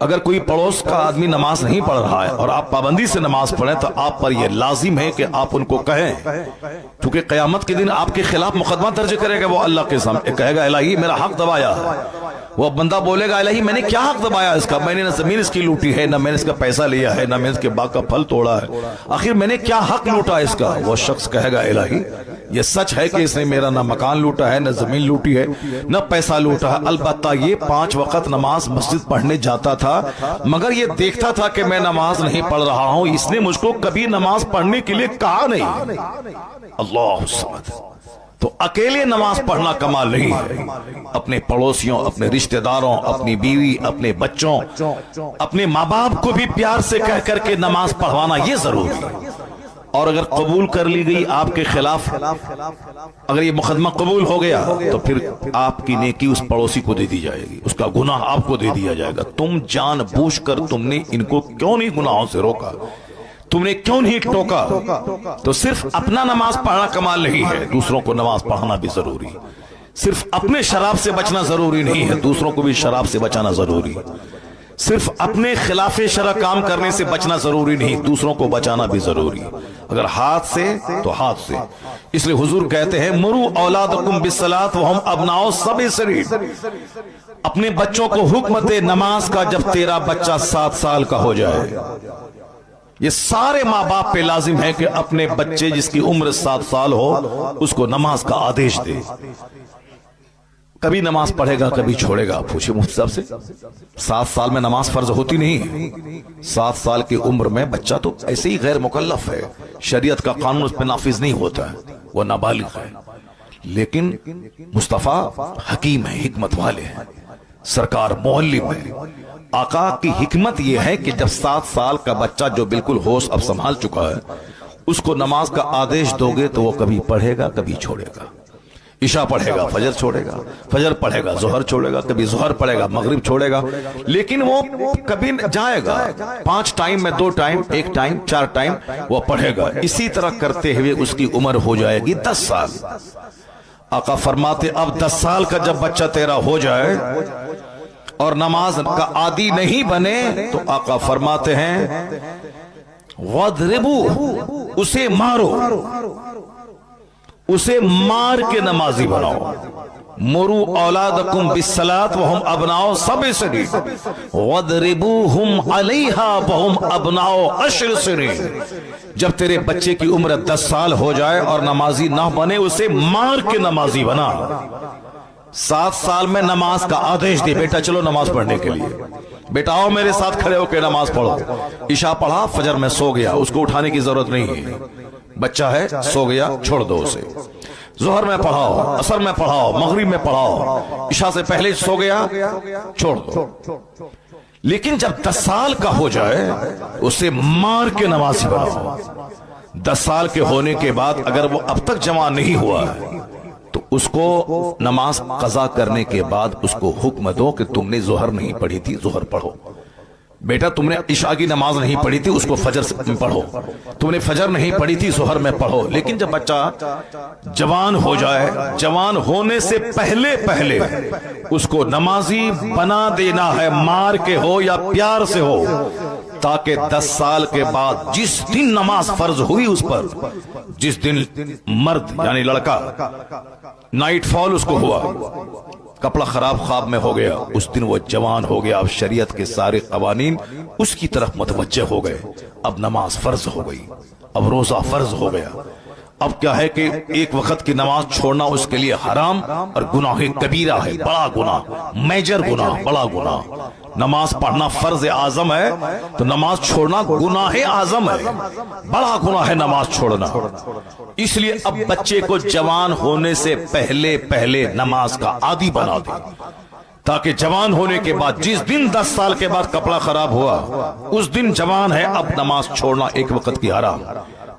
A: اگر کوئی پڑوس کا آدمی نماز نہیں پڑھ رہا ہے اور آپ پابندی سے نماز پڑھیں تو آپ پر یہ لازم ہے کہ آپ ان کو کہیں، کیونکہ قیامت کے دن آپ کے خلاف مقدمہ درج کرے گا وہ اللہ کے سامنے، کہے گا الہی میرا حق دبایا ہے۔ وہ بندہ بولے گا الہی میں نے کیا حق دبایا اس کا، میں نے نہ زمین اس کی لوٹی ہے، نہ میں نے اس کا پیسہ لیا ہے، نہ میں اس کے باغ کا پھل توڑا ہے، آخر میں نے کیا حق لوٹا اس کا؟ وہ شخص کہے گا الہی یہ سچ ہے کہ اس نے میرا نہ مکان لوٹا ہے، نہ زمین لوٹی ہے، نہ پیسہ لوٹا ہے، البتہ یہ 5 وقت نماز مسجد پڑھنے جاتا تھا، مگر یہ دیکھتا تھا کہ میں نماز نہیں پڑھ رہا ہوں، اس نے مجھ کو کبھی نماز پڑھنے کے لیے کہا نہیں۔ اللہ الصمد۔ تو اکیلے نماز پڑھنا کمال نہیں ہے، اپنے پڑوسیوں، اپنے رشتہ داروں، اپنی بیوی، اپنے بچوں، اپنے ماں باپ کو بھی پیار سے کہہ کر کے نماز پڑھوانا یہ ضروری ہے۔ اور اگر قبول کر لی گئی آپ کے خلاف، اگر یہ مقدمہ قبول ہو گیا تو پھر آپ کی نیکی اس پڑوسی کو دے دی جائے گی، اس کا گناہ آپ کو دے دیا جائے گا۔ تم جان بوجھ کر تم نے ان کو کیوں نہیں گناہوں سے روکا، تم نے کیوں نہیں ٹوکا؟ تو صرف اپنا نماز پڑھنا کمال نہیں ہے، دوسروں کو نماز پڑھانا بھی ضروری ہے۔ صرف اپنے شراب سے بچنا ضروری نہیں ہے، دوسروں کو بھی شراب سے بچانا ضروری ہے۔ صرف اپنے خلاف شرع کام کرنے سے بچنا ضروری نہیں، دوسروں کو بچانا بھی ضروری ہے۔ اگر ہاتھ سے تو ہاتھ سے، اس لیے حضور کہتے ہیں مروا اولادکم بالصلاۃ وہم ابناء 7 سنین، اپنے بچوں کو حکم دے نماز کا جب تیرا بچہ 7 سال کا ہو جائے۔ یہ سارے ماں باپ پہ لازم ہے کہ اپنے بچے جس کی عمر 7 سال ہو اس کو نماز کا آدیش دے۔ کبھی نماز پڑھے گا کبھی چھوڑے گا، پوچھے مفتی صاحب سے، 7 سال میں نماز فرض ہوتی نہیں ہے، 7 سال کی عمر میں بچہ تو ایسے ہی غیر مکلف ہے، شریعت کا قانون اس پہ نافذ نہیں ہوتا ہے، وہ نابالغ ہے، لیکن مصطفیٰ حکیم ہے، حکمت والے ہیں، سرکار معلم ہے۔ آقا کی حکمت یہ ہے کہ جب 7 سال کا بچہ جو بالکل ہوش اب سنبھال چکا ہے اس کو نماز کا آدیش دو گے تو وہ کبھی پڑھے گا کبھی چھوڑے گا، عشاء پڑھے گا فجر چھوڑے گا، فجر پڑھے گا ظہر چھوڑے گا، کبھی ظہر پڑھے گا مغرب چھوڑے گا، لیکن وہ کبھی جائے گا 5 ٹائم میں 2 ٹائم 1 ٹائم 4 ٹائم وہ پڑھے گا۔ اسی طرح کرتے ہوئے اس کی عمر ہو جائے گی 10 سال۔ آقا فرماتے اب 10 سال کا جب بچہ تیرا ہو جائے اور نماز کا عادی نہیں بنے تو آقا فرماتے ہیں وَاضْرِبُوهُ، اسے مارو، اسے مار کے نمازی بناؤ۔ مروا اولادکم بالصلاۃ وہم ابناء 7 سنین وَاضْرِبُوهُمْ عَلَيْهَا وَهُمْ ابناء 10 سنین۔ جب تیرے بچے کی عمر 10 سال ہو جائے اور نمازی نہ بنے اسے مار کے نمازی بنا۔ 7 سال میں نماز کا آدیش دے، بیٹا چلو نماز پڑھنے کے لیے، بیٹا آؤ میرے ساتھ کھڑے ہو کے نماز پڑھو۔ عشاء پڑھا فجر میں سو گیا، اس کو اٹھانے کی ضرورت نہیں ہے، بچہ ہے سو گیا چھوڑ دو اسے۔ ظہر میں پڑھاؤ، عصر میں پڑھاؤ، مغرب میں پڑھاؤ، عشاء سے پہلے سو گیا چھوڑ دو۔ لیکن جب 10 سال کا ہو جائے اسے مار کے نمازی بناؤ۔ 10 سال کے ہونے کے بعد اگر وہ اب تک جمع نہیں ہوا ہے تو اس کو نماز قضا کرنے کے بعد اس کو حکم دو کہ تم نے ظہر نہیں پڑھی تھی ظہر پڑھو، بیٹا تم نے عشاء کی نماز نہیں پڑھی تھی اس کو فجر میں پڑھو، تم نے فجر نہیں پڑھی تھی ظہر میں پڑھو۔ لیکن جب بچہ جوان ہو جائے، جوان ہونے سے پہلے پہلے اس کو نمازی بنا دینا ہے، مار کے ہو یا پیار سے ہو، تاکہ 10 سال کے بعد جس دن نماز فرض ہوئی اس پر، جس دن مرد یعنی لڑکا نائٹ فال اس کو ہوا، کپڑا خراب خواب میں ہو گیا، اس دن وہ جوان ہو گیا، اب شریعت کے سارے قوانین اس کی طرف متوجہ ہو گئے، اب نماز فرض ہو گئی، اب روزہ فرض ہو گیا۔ اب کیا ہے کہ ایک وقت کی نماز چھوڑنا اس کے لیے حرام اور گناہ کبیرہ ہے، بڑا گناہ، میجر گناہ، بڑا گناہ۔ نماز پڑھنا فرض اعظم ہے تو نماز چھوڑنا گناہ اعظم ہے، بڑا گناہ ہے نماز چھوڑنا۔ اس لیے اب بچے کو جوان ہونے سے پہلے پہلے نماز کا عادی بنا دیں، تاکہ جوان ہونے کے بعد جس دن 10 سال کے بعد کپڑا خراب ہوا اس دن جوان ہے، اب نماز چھوڑنا ایک وقت کی حرام۔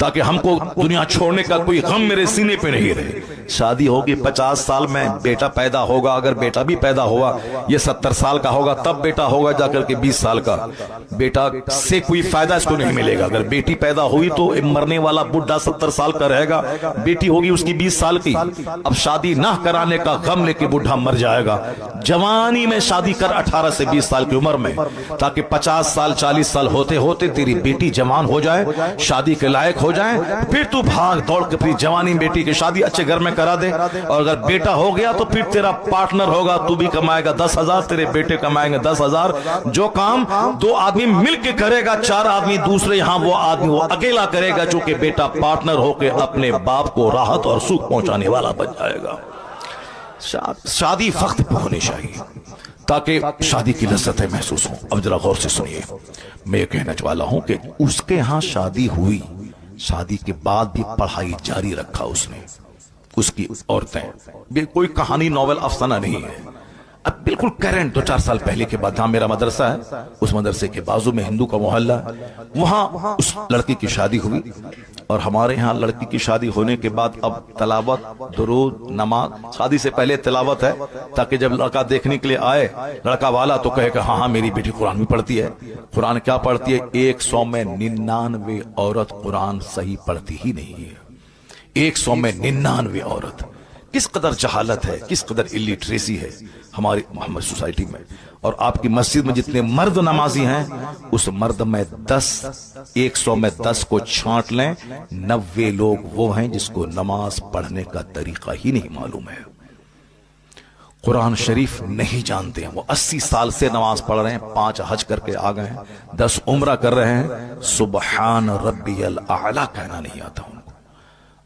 A: تاکہ ہم کو دنیا چھوڑنے کا کوئی غم میرے سینے پہ نہیں رہے. شادی ہوگی 50 سال میں بیٹا پیدا ہوگا, اگر بیٹا بھی پیدا ہوا یہ 70 سال کا ہوگا, تب بیٹا ہوگا جا کر کے 20 سال کا. بیٹا سے کوئی فائدہ اس کو نہیں ملے گا. اگر بیٹی پیدا ہوئی تو مرنے والا بڈھا 70 سال کا رہے گا, بیٹی ہوگی اس کی 20 سال کی. اب شادی نہ کرانے کا غم لے کے بڈھا مر جائے گا. جوانی میں شادی کر 18 سے 20 سال کی عمر میں, تاکہ 50 سال 40 سال ہوتے ہوتے تیری بیٹی جوان ہو جائے, شادی کے لائق ہو جائے, پھر تو بھاگ دوڑ کے اپنی جوانی بیٹی کی شادی اچھے گھر میں کرا دے. اور اگر بیٹا ہو گیا تو پھر تیرا پارٹنر ہوگا, تو بھی کمائے گا 10,000, تیرے بیٹے کمائیں گے 10,000. جو کام 2 آدمی مل کے کرے گا, 4 آدمی دوسرے یہاں وہ آدمی وہ اکیلا کرے گا, چونکہ بیٹا پارٹنر ہو کے اپنے باپ کو راحت اور سکھ پہنچانے والا بن جائے گا. شادی وقت پہ ہونی چاہیے تاکہ شادی کی لذتیں محسوس ہوں. اب ذرا غور سے سنیے, میں یہ کہنا چاہتا ہوں کہ اس کے ہاں شادی ہوئی, شادی کے بعد بھی پڑھائی جاری رکھا اس نے. اس کی عورتیں کوئی کہانی ناول افسانہ نہیں ہے, اب بالکل کرنٹ 2-4 سال پہلے کے بعد. جہاں میرا مدرسہ ہے اس مدرسے کے بازو میں ہندو کا محلہ ہے, وہاں اس لڑکی کی شادی ہوئی. اور ہمارے ہاں لڑکی کی شادی ہونے کے بعد اب تلاوت, درود, نماز, شادی سے پہلے تلاوت ہے, تاکہ جب لڑکا دیکھنے کے لیے آئے لڑکا والا تو کہے کہ ہاں ہاں میری بیٹی قرآن بھی پڑھتی ہے. قرآن کیا پڑھتی ہے؟ 100 میں 99 عورت قرآن صحیح پڑھتی ہی نہیں ہے. 100 میں 99 عورت. کس قدر جہالت ہے, کس قدر الٹریسی ہے ہماری محمد سوسائٹی میں. اور آپ کی مسجد میں جتنے مرد نمازی ہیں, اس مرد میں 100 میں 10 کو چھانٹ لیں, 90 لوگ وہ ہیں جس کو نماز پڑھنے کا طریقہ ہی نہیں معلوم ہے, قرآن شریف نہیں جانتے ہیں. وہ 80 سال سے نماز پڑھ رہے ہیں, 5 حج کر کے آ گئے ہیں, 10 عمرہ کر رہے ہیں, سبحان ربی الاعلی کہنا نہیں آتا ان کو,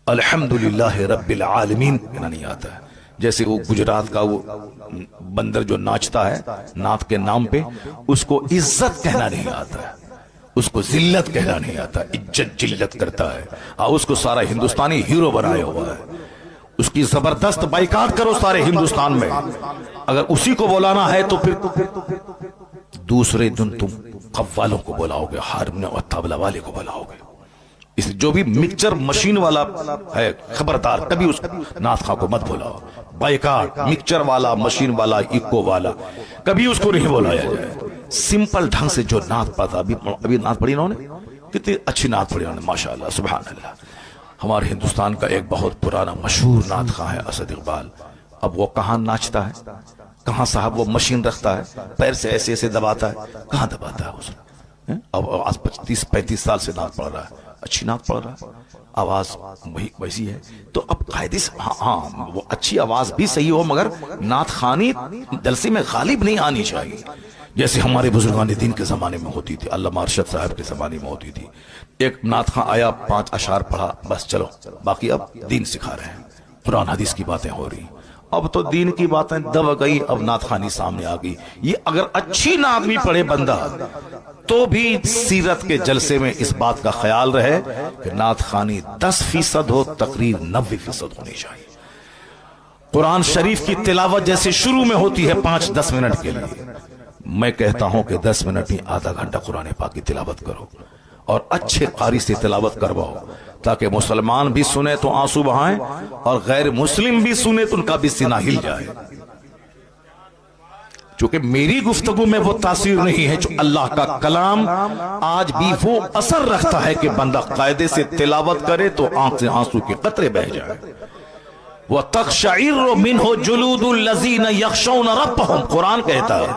A: الحمدللہ رب العالمین کہنا نہیں آتا ہے. جیسے وہ گجرات کا وہ بندر جو ناچتا ہے نعت کے نام پہ, اس کو عزت کہنا نہیں آتا ہے, اس کو ذلت کہنا نہیں آتا, عزت جلت کرتا ہے. اس کو سارا ہندوستانی ہیرو بنایا ہوا ہے. اس کی زبردست بائیکاٹ کرو سارے ہندوستان میں. اگر اسی کو بلانا ہے تو پھر دوسرے دن تم قوالوں کو بلاؤ گے, ہارمونیم اور طبلہ والے کو بلاؤ گے. اس جو بھی مکسچر مشین والا ہے خبردار کبھی اس نعت خواہ کو مت بلاؤ. بائیکاٹ, مکسچر والا, مشین والا, ایکو والا, کبھی اس کو نہیں بلایا جائے. سمپل ڈھنگ سے جو نعت پڑھتا, ابھی نعت پڑھی انہوں نے, کتنی اچھی نعت پڑھی انہوں نے, ماشاءاللہ سبحان اللہ. ہمارے ہندوستان کا ایک بہت پرانا مشہور نعت خواہ ہے اسد اقبال. اب وہ کہاں ناچتا ہے, کہاں صاحب وہ مشین رکھتا ہے, پیر سے ایسے ایسے دباتا ہے, کہاں دباتا ہے اس نے. اب آج 35 سال سے نعت پڑھ رہا ہے, اچھی نعت پڑھ رہا ہے, آواز ویسی ہے. تو اب قاعدے سے ہاں وہ اچھی آواز بھی صحیح ہو, مگر نعت خوانی جلسے میں غالب نہیں آنی چاہیے, جیسے ہمارے بزرگان دین کے زمانے میں ہوتی تھی, علامہ ارشد صاحب کے زمانے میں ہوتی تھی. ایک نعت خواہ آیا, 5 اشعار پڑھا, بس چلو باقی اب دین سکھا رہے ہیں, قرآن حدیث کی باتیں ہو رہی. اب تو دین کی باتیں دب گئی, اب نعت خوانی سامنے آ گئی. یہ اگر اچھی نعت بھی پڑھے بندہ تو بھی سیرت کے جلسے میں اس بات کا خیال رہے کہ نعت خوانی 10% ہو, تقریر 90% ہونی چاہیے. قرآن شریف کی تلاوت جیسے شروع میں ہوتی ہے 5-10 منٹ کے لیے, میں کہتا ہوں کہ 10 منٹ نہیں, آدھا گھنٹہ قرآن پاک کی تلاوت کرو, اور اچھے قاری سے تلاوت کرواؤ, تاکہ مسلمان بھی سنے تو آنسو بہائیں, اور غیر مسلم بھی سنے تو ان کا بھی سینہ ہل جائے. چونکہ میری گفتگو میں وہ تاثیر نہیں ہے, جو اللہ کا کلام آج بھی وہ اثر رکھتا ہے کہ بندہ قاعدے سے تلاوت کرے تو آنکھ سے آنسو کے قطرے بہ جائے. وَتَقْشَعِرُّ مِنْهُ جُلُودُ الَّذِينَ يَخْشَوْنَ رَبَّهُمْ, قرآن کہتا ہے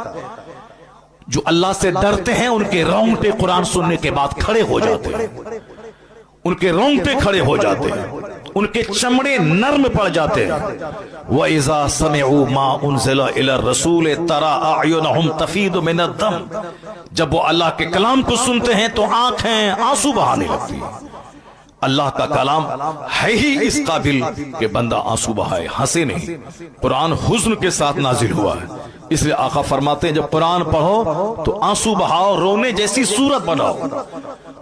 A: جو اللہ سے ڈرتے ہیں ان کے رونگٹے قرآن سننے کے بعد کھڑے ہو جاتے ہیں, ان کے رونگٹے کھڑے ہو جاتے ہیں, ان کے چمڑے نرم پڑ جاتے ہیں. وَإِذَا سَمِعُوا مَا أُنزِلَ إِلَى الرَّسُولِ تَرَى أَعْيُنَهُمْ تَفِيضُ مِنَ الدَّمْ, جب وہ اللہ کے کلام کو سنتے ہیں تو آنکھیں آنسو بہانے لگتی ہیں. اللہ کا کلام ہے ہی اس قابل کہ بندہ آنسو بہائے, ہنسے نہیں. قرآن حزن کے ساتھ نازل ہوا ہے, اس لیے آقا فرماتے ہیں جب قرآن پڑھو تو آنسو بہاؤ, رونے جیسی صورت بناؤ.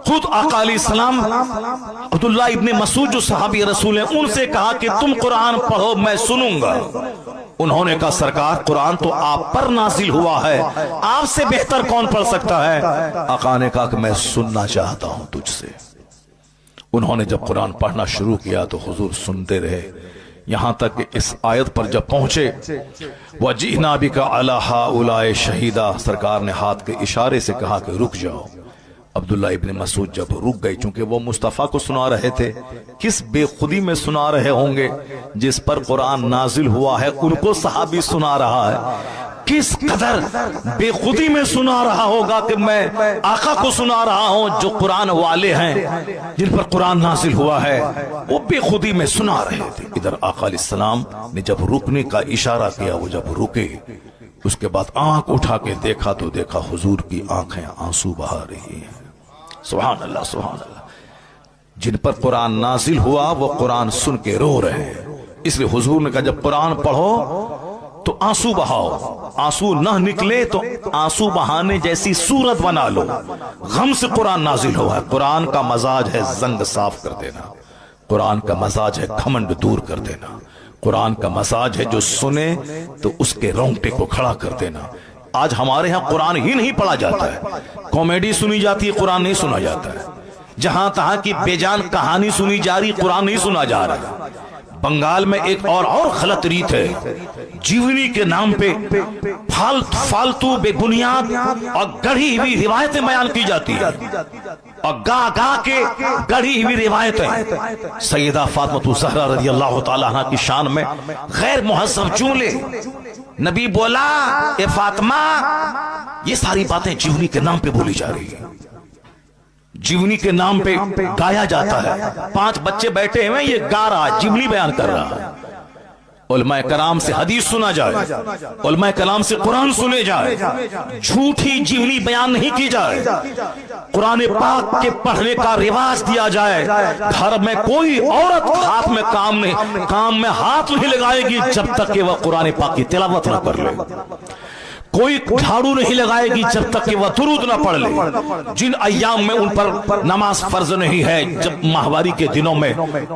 A: خود آقا علیہ السلام عبداللہ ابن مسعود جو صحابی رسول ہیں, ان سے کہا کہ تم قرآن پڑھو میں سنوں گا. انہوں نے کہا سرکار قرآن تو آپ پر نازل ہوا ہے, آپ سے بہتر کون پڑھ سکتا ہے. آقا نے کہا کہ میں سننا چاہتا ہوں تجھ سے. انہوں نے جب قرآن پڑھنا شروع کیا تو حضور سنتے رہے، یہاں تک کہ اس آیت پر جب پہنچے وَجِئْنَا بِكَ عَلَىٰ هَٰؤُلَاءِ شَهِيدًا، سرکار نے ہاتھ کے اشارے سے کہا کہ رک جاؤ۔ عبداللہ ابن مسعود جب رک گئی، چونکہ وہ مصطفیٰ کو سنا رہے تھے، کس بے خودی میں سنا رہے ہوں گے؟ جس پر قرآن نازل ہوا ہے ان کو صحابی سنا رہا ہے، کس قدر بے خودی میں سنا رہا ہوگا کہ میں آقا کو سنا رہا ہوں جو قرآن والے ہیں، جن پر قرآن نازل ہوا ہے، وہ بے خودی میں سنا رہے تھے۔ ادھر آقا علیہ السلام نے جب رکنے کا اشارہ کیا، وہ جب رکے، اس کے بعد آنکھ اٹھا کے دیکھا تو دیکھا حضور کی آنکھیں آنسو بہا رہی ہیں۔ سبحان اللہ سبحان اللہ، جن پر قرآن نازل ہوا وہ قرآن سن کے رو رہے ہیں، اس لیے حضور نے کہا جب قرآن پڑھو تو آنسو بہاؤ، آنسو نہ نکلے تو آنسو بہانے جیسی صورت بنا لو۔ غم سے قرآن نازل ہوا ہے۔ قرآن کا مزاج ہے زنگ صاف کر دینا، قرآن کا مزاج ہے گھمنڈ دور کر دینا، قرآن کا مزاج ہے جو سنے تو اس کے رونگٹے کو کھڑا کر دینا۔ آج ہمارے ہاں قرآن ہی نہیں پڑھا جاتا ہے، کامیڈی سنی جاتی ہے، قرآن نہیں سنا جاتا ہے، جہاں تہاں کی بے جان کہانی سنی جا رہی، قرآن نہیں سنا جا رہا۔ بنگال میں ایک اور غلط ریت ہے، جیونی کے نام پہ فالتو بے بنیاد اور گڑھی ہوئی روایتیں بیان کی جاتی ہیں، اور گا کے گڑھی ہوئی روایتیں۔ سیدہ فاطمہ الزہرا رضی اللہ تعالیٰ عنہ کی شان میں غیر مہذب جملے، نبی بولا اے فاطمہ، یہ ساری باتیں جیونی کے نام پہ بولی جا رہی ہیں، جیونی کے نام پہ گایا جاتا ہے۔ 5 بچے بیٹھے ہوئے، یہ گا رہا ہے، جیونی بیان کر رہا ہے۔ علماء کرام سے حدیث سنا جائے، علماء کرام سے قرآن سنے جائے، جھوٹی جیونی بیان نہیں کی جائے، قرآن پاک کے پڑھنے کا رواج دیا جائے۔ گھر میں کوئی عورت ہاتھ میں کام میں ہاتھ نہیں لگائے گی جب تک کہ وہ قرآن پاک کی تلاوت نہ کر لے، کوئی جھاڑو نہیں لگائے گی جب تک کہ وہ درود نہ پڑھ لے۔ جن ایام میں ان پر نماز فرض نہیں ہے، جب ماہواری کے دنوں میں،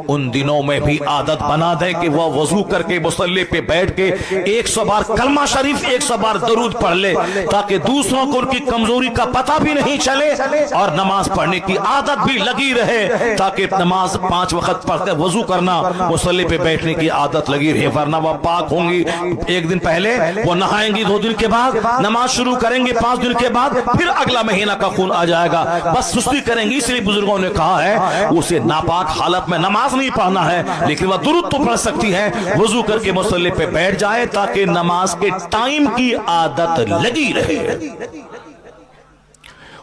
A: ان دنوں میں بھی عادت بنا دیں کہ وہ وضو کر کے مصلی پہ بیٹھ کے 100 بار کلمہ شریف 100 بار درود پڑھ لے، تاکہ دوسروں کو ان کی کمزوری کا پتہ بھی نہیں چلے اور نماز پڑھنے کی عادت بھی لگی رہے، تاکہ نماز 5 وقت پڑھ کر وضو کرنا، مصلی پہ بیٹھنے کی عادت لگی رہے، ورنہ وہ پاک ہوں گی۔ 1 دن پہلے وہ نہائیں گی، 2 دن کے بعد نماز شروع کریں گے، 5 دن کے بعد پھر اگلا مہینہ کا خون آ جائے گا، بس سستی کریں گی۔ اس لیے بزرگوں نے کہا ہے اسے ناپاک حالت میں نماز نہیں پڑھنا ہے، لیکن وہ درود تو پڑھ سکتی ہے، وضو کر کے مصلی پہ بیٹھ جائے تاکہ نماز کے ٹائم کی عادت لگی رہے۔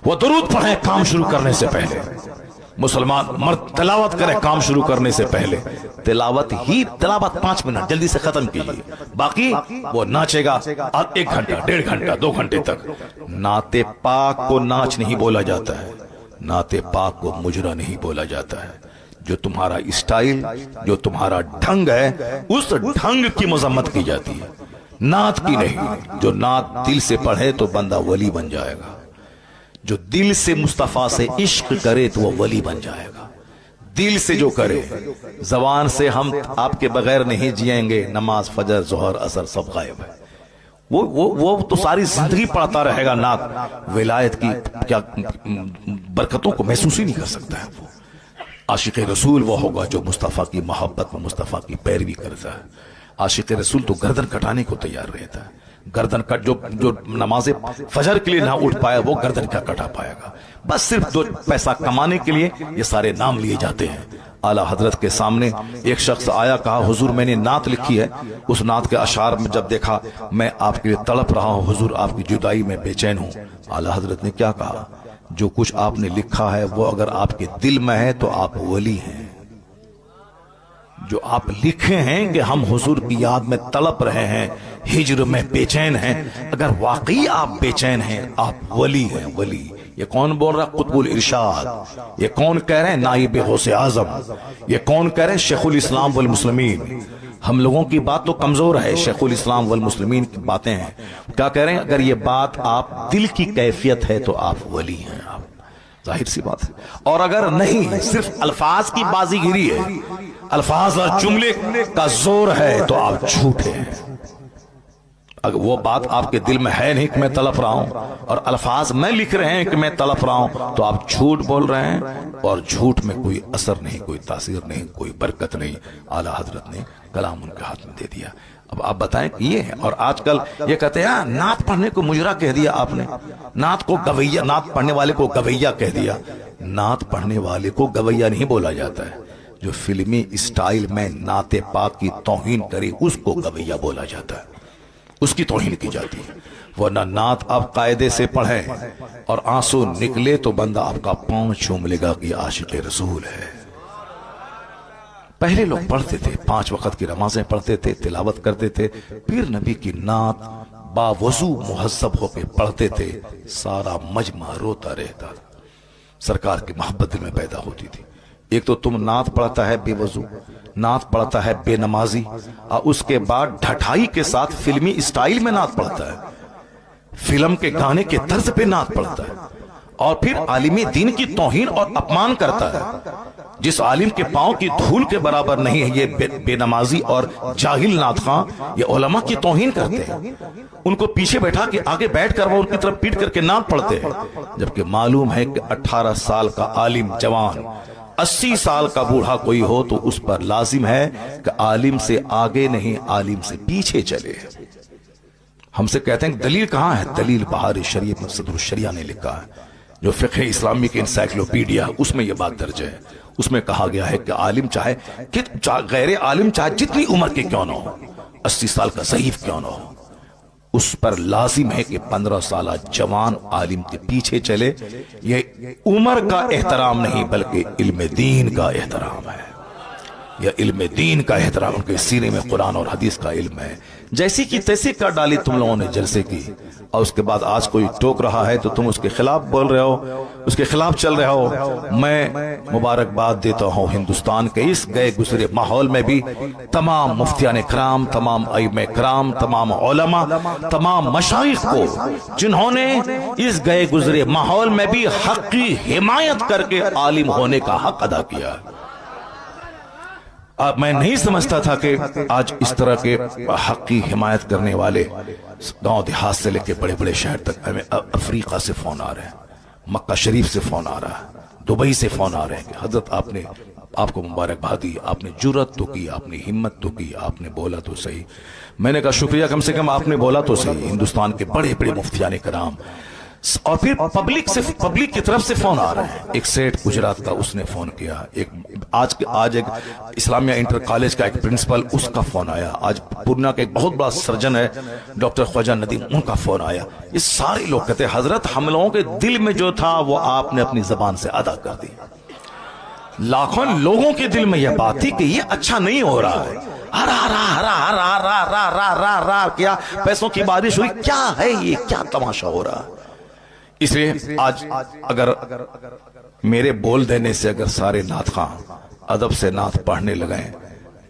A: وہ درود پڑھیں کام شروع کرنے سے پہلے، مسلمان مرد تلاوت کرے کام شروع کرنے سے پہلے، تلاوت 5 منٹ جلدی سے ختم کیجیے، باقی وہ ناچے گا 1 گھنٹہ 1.5 گھنٹہ 2 گھنٹے تک۔ نعت پاک کو ناچ نہیں بولا جاتا ہے، نعت پاک کو مجرا نہیں بولا جاتا ہے۔ جو تمہارا اسٹائل، جو تمہارا ڈھنگ ہے، اس ڈھنگ کی مذمت کی جاتی ہے، نعت کی نہیں۔ جو نعت دل سے پڑھے تو بندہ ولی بن جائے گا، جو دل سے مصطفیٰ سے عشق کرے تو وہ ولی بن جائے گا۔ دل سے جو کرے، زبان سے ہم آپ کے بغیر نہیں جئیں گے، نماز فجر ظہر عصر سب غائب ہے، وہ تو ساری زندگی پڑھتا رہے گا نعت، ولایت کی کیا برکتوں کو محسوس ہی نہیں کر سکتا ہے۔ وہ عاشق رسول وہ ہوگا جو مصطفیٰ کی محبت میں مصطفیٰ کی پیروی کرتا ہے۔ عاشق رسول تو گردن کٹانے کو تیار رہتا ہے، گردن کٹ جو نماز فجر کے لیے نہ اٹھ پایا وہ گردن کیا کٹا پائے گا؟ بس صرف 2 پیسہ کمانے کے لیے یہ سارے نام لیے جاتے ہیں۔ اعلیٰ حضرت کے سامنے ایک شخص آیا، کہا حضور میں نے نعت لکھی ہے، اس نعت کے اشعار میں جب دیکھا میں آپ کے لیے تڑپ رہا ہوں حضور، آپ کی جدائی میں بے چین ہوں۔ اعلیٰ حضرت نے کیا کہا؟ جو کچھ آپ نے لکھا ہے وہ اگر آپ کے دل میں ہے تو آپ ولی ہیں۔ جو آپ لکھے ہیں کہ ہم حضور کی یاد میں تڑپ رہے ہیں، ہجر میں بے چین ہیں، اگر واقعی آپ بے چین ہیں آپ ولی ہیں، ولی۔ یہ کون بول رہا؟ قطب الارشاد۔ یہ کون کہہ رہے ہیں؟ نائب غوث اعظم۔ یہ کون کہہ رہے ہیں؟ شیخ الاسلام والمسلمین۔ ہم لوگوں کی بات تو کمزور ہے، شیخ الاسلام والمسلمین کی باتیں ہیں۔ کیا کہہ رہے ہیں؟ اگر یہ بات آپ دل کی کیفیت ہے تو آپ ولی ہیں، آپ ظاہر سی بات ہے۔ اور اگر نہیں، صرف الفاظ کی بازی گیری ہے، الفاظ اور جملے کا زور ہے تو آپ جھوٹے ہیں۔ اگر وہ بات آپ کے دل میں ہے نہیں کہ میں تڑپ رہا ہوں اور الفاظ میں لکھ رہے ہیں کہ میں تڑپ رہا ہوں، تو آپ جھوٹ بول رہے ہیں، اور جھوٹ میں کوئی اثر نہیں، کوئی تاثیر نہیں، کوئی برکت نہیں۔ اعلیٰ حضرت نے کلام ان کے ہاتھ میں دے دیا۔ اب آپ بتائیں کہ یہ ہے، اور آج کل یہ کہتے ہیں نعت پڑھنے کو مجرا کہہ دیا آپ نے، نعت کو گویا، نعت پڑھنے والے کو گویا کہہ دیا۔ نعت پڑھنے والے کو گویا نہیں بولا جاتا ہے، جو فلمی اسٹائل میں نعت پاک کی توہین کرے اس کو گویا بولا جاتا ہے، اس کی توہین کی جاتی ہے۔ ورنہ نعت آپ قاعدے سے پڑھیں اور آنسو نکلے تو بندہ آپ کا پاؤں چوم لے گا کہ عاشق رسول ہے۔ پہلے لوگ پڑھتے تھے، 5 وقت کی نمازیں پڑھتے تھے، تلاوت کرتے تھے، پھر نبی کی نعت باوضو مہذب ہو کے پڑھتے تھے، سارا مجمع روتا رہتا، سرکار کی محبت دل میں پیدا ہوتی تھی۔ ایک تو تم نعت پڑھتا ہے بے وضو، نعت پڑھتا ہے بے نمازی، اور اس کے بعد ڈھٹائی کے ساتھ فلمی اسٹائل میں نعت پڑھتا ہے، فلم کے گانے کے طرز پہ نعت پڑھتا ہے، اور پھر عالم دین کی توہین اور اپمان کرتا ہے۔ جس عالم کے پاؤں کی دھول کے برابر نہیں ہے یہ بے نمازی اور جاہل نعت خواں، یہ علماء کی توہین کرتے ہیں، ان کو پیچھے بیٹھا کے آگے بیٹھ کر وہ ان کی طرف پیٹ کر کے نعت پڑھتے ہیں، جبکہ معلوم ہے کہ 18 سال کا عالم جوان، 80 سال کا بوڑھا کوئی ہو تو اس پر لازم ہے کہ عالم سے آگے نہیں، عالم سے پیچھے چلے۔ ہم سے کہتے ہیں کہ دلیل کہاں ہے؟ دلیل بہار شریعت میں صدر الشریعہ نے لکھا ہے، جو فقہ اسلامی کی انسائکلوپیڈیا، اس میں یہ بات درج ہے۔ اس میں کہا گیا ہے کہ عالم چاہے غیر عالم چاہے جتنی عمر کے کیوں نہ ہو، 80 سال کا ضعیف کیوں نہ ہو، اس پر لازم ہے کہ 15 سالہ جوان عالم کے پیچھے چلے۔ یہ عمر کا احترام نہیں بلکہ علم دین کا احترام ہے، یا علم دین کا احترام، ان کے سینے میں قرآن اور حدیث کا علم ہے۔ جیسی کی تیسی کر ڈالی تم لوگوں نے جلسے کی، اور اس کے بعد آج کوئی ٹوک رہا ہے تو تم اس کے خلاف بول رہے ہو، اس کے خلاف چل رہے ہو۔ میں مبارکباد دیتا ہوں ہندوستان کے اس گئے گزرے ماحول میں بھی تمام مفتیان کرام، تمام ائمہ کرام، تمام علماء، تمام مشائخ کو، جنہوں نے اس گئے گزرے ماحول میں بھی حق کی حمایت کر کے عالم ہونے کا حق ادا کیا۔ میں نہیں سمجھتا تھا کہ آج اس طرح کے حق کی حمایت کرنے والے گاؤں دیہات سے لے کے بڑے بڑے شہر تک، ہمیں افریقہ سے فون آ رہے ہیں، مکہ شریف سے فون آ رہا ہے، دبئی سے فون آ رہے ہیں کہ حضرت آپ کو مبارکباد دی، آپ نے جرأت تو کی، آپ نے ہمت تو کی، آپ نے بولا تو صحیح۔ میں نے کہا شکریہ، کم سے کم آپ نے بولا تو صحیح۔ ہندوستان کے بڑے بڑے مفتیان کرام، اور پھر پبلک کی طرف سے فون آ رہے ہیں۔ ایک سیٹ گجرات کا، اس نے فون کیا، آج ایک اسلامیہ انٹر کالج کا ایک پرنسپل، اس کا فون آیا، آج پورنا کا ایک بہت بڑا سرجن ہے ڈاکٹر خواجہ ندیم، ان کا فون آیا۔ یہ سارے لوگ کہتے ہیں حضرت ہم لوگوں کے دل میں جو تھا وہ آپ نے اپنی زبان سے ادا کر دی۔ لاکھوں لوگوں کے دل میں یہ بات تھی کہ یہ اچھا نہیں ہو رہا ہے، کیا پیسوں کی بارش ہوئی، کیا ہے یہ، کیا تماشا ہو رہا ہے۔ اس لیے آج اگر میرے بول دینے سے اگر سارے نعت خواں ادب سے نعت پڑھنے لگیں